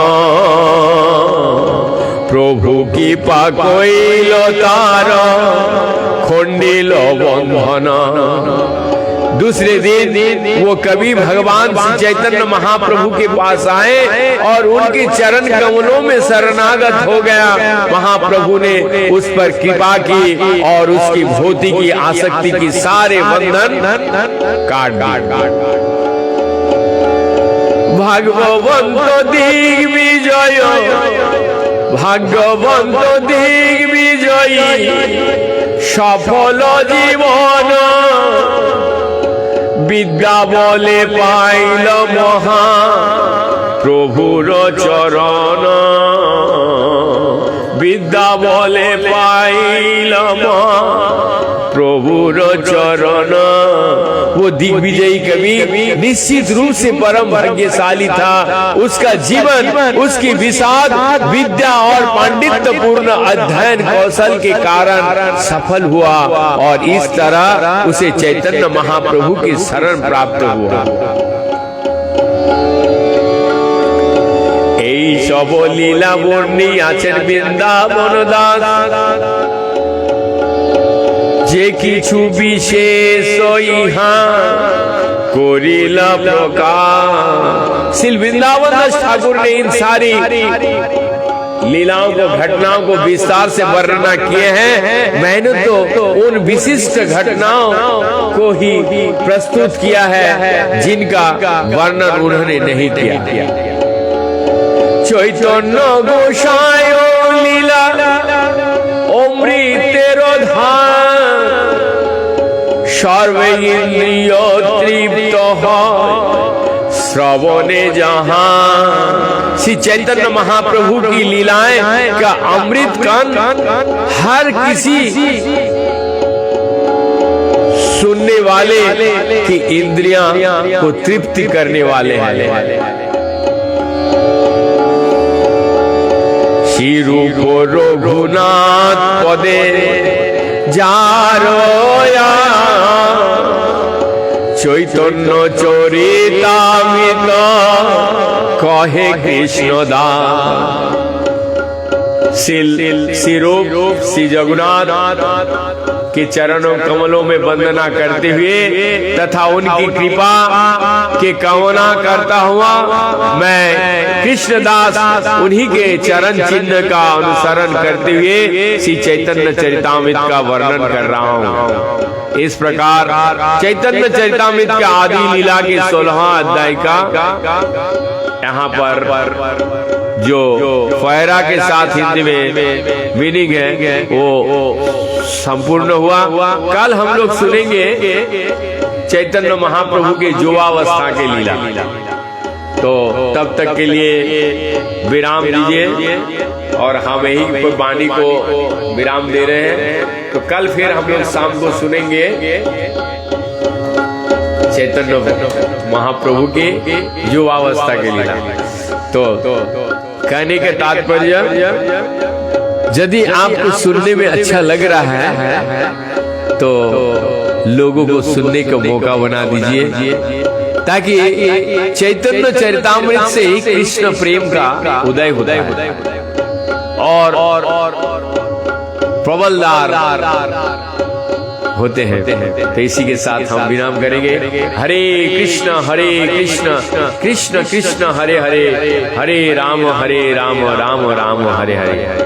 प्रभु की पाकइल तार खंडिल बंधन। दूसरे दिन वो कवि भगवान श्री चैतन्य महाप्रभु के पास आए और उनके चरण कमलों में शरणागत हो गया। महाप्रभु ने उस पर कृपा की और उसकी भौतिक की आसक्ति की सारे बंधन काट दिए। भागवंत दिग्विजय, भाग्यवंत दिग्विजयी सफल जीवन, विद्या बले पाइल महा प्रभुर चरण, विद्या बले पाइल प्रभुर चरण। वो दिग्विजयी कवि निश्चित रूप से परम भाग्यशाली था। उसका जीवन उसकी विशाल विद्या और पांडित्य पूर्ण अध्ययन कौशल के कारण सफल हुआ और इस तरह उसे चैतन्य महाप्रभु की शरण प्राप्त हुआ। এই সব লীলা বর্ণী আছেন বৃন্দাবন দাস, যে কিছু বিশেষ ইহা করিলা প্রকাশ। श्री वृंदावन दास ठाकुर ने इन सारी लीलाओं को घटनाओं को विस्तार से वर्णना किए हैं। मैंने तो उन विशिष्ट घटनाओं को ही प्रस्तुत किया है जिनका वर्णन उन्होंने नहीं किया। चैतन्य गोसाई लीला अमृतेर धान, सर्वे इंद्रिय तृप्त श्रवणे जहां। श्री चैतन्य महाप्रभु की लीलाएं का अमृत कान हर किसी सुनने वाले की इंद्रियां को तृप्ति करने वाले हैं। श्री रूप रघुनाथ पदे जारोया, चैतन्य चरितामृत कहे कृष्ण दास। श्री रूप श्री जगन्नाथ के चरणों कमलों में वंदना करते हुए तथा उनकी कृपा के कामना करता हुआ मैं कृष्णदास उन्हीं के चरण चिन्ह का अनुसरण करते हुए श्री चैतन्य चरितामृत का वर्णन कर रहा हूँ। इस प्रकार चैतन्य चरितामृत के आदि लीला के 16वां अध्याय का यहाँ पर जो फहरा के साथ हिंदी में मीनिंग है वो संपूर्ण हुआ। कल हम लोग सुनेंगे चैतन्य महाप्रभु के युवावस्था के लीला। तो तब तक के लिए विराम दीजिए और हम यही वाणी को विराम दे रहे हैं। तो कल फिर हम लोग शाम को सुनेंगे चैतन्य महाप्रभु के युवावस्था के लीला। तो कहने का तात्पर्य, यदि आपको सुनने में अच्छा लग रहा है तो लोगों को सुनने का मौका बना दीजिए, ताकि चैतन्य चरितामृत से ही कृष्ण प्रेम का उदय होता है और प्रबलदार होते हैं। तो इसी के साथ हम विराम करेंगे। हरे कृष्ण कृष्ण कृष्ण हरे हरे, हरे राम राम राम हरे हरे।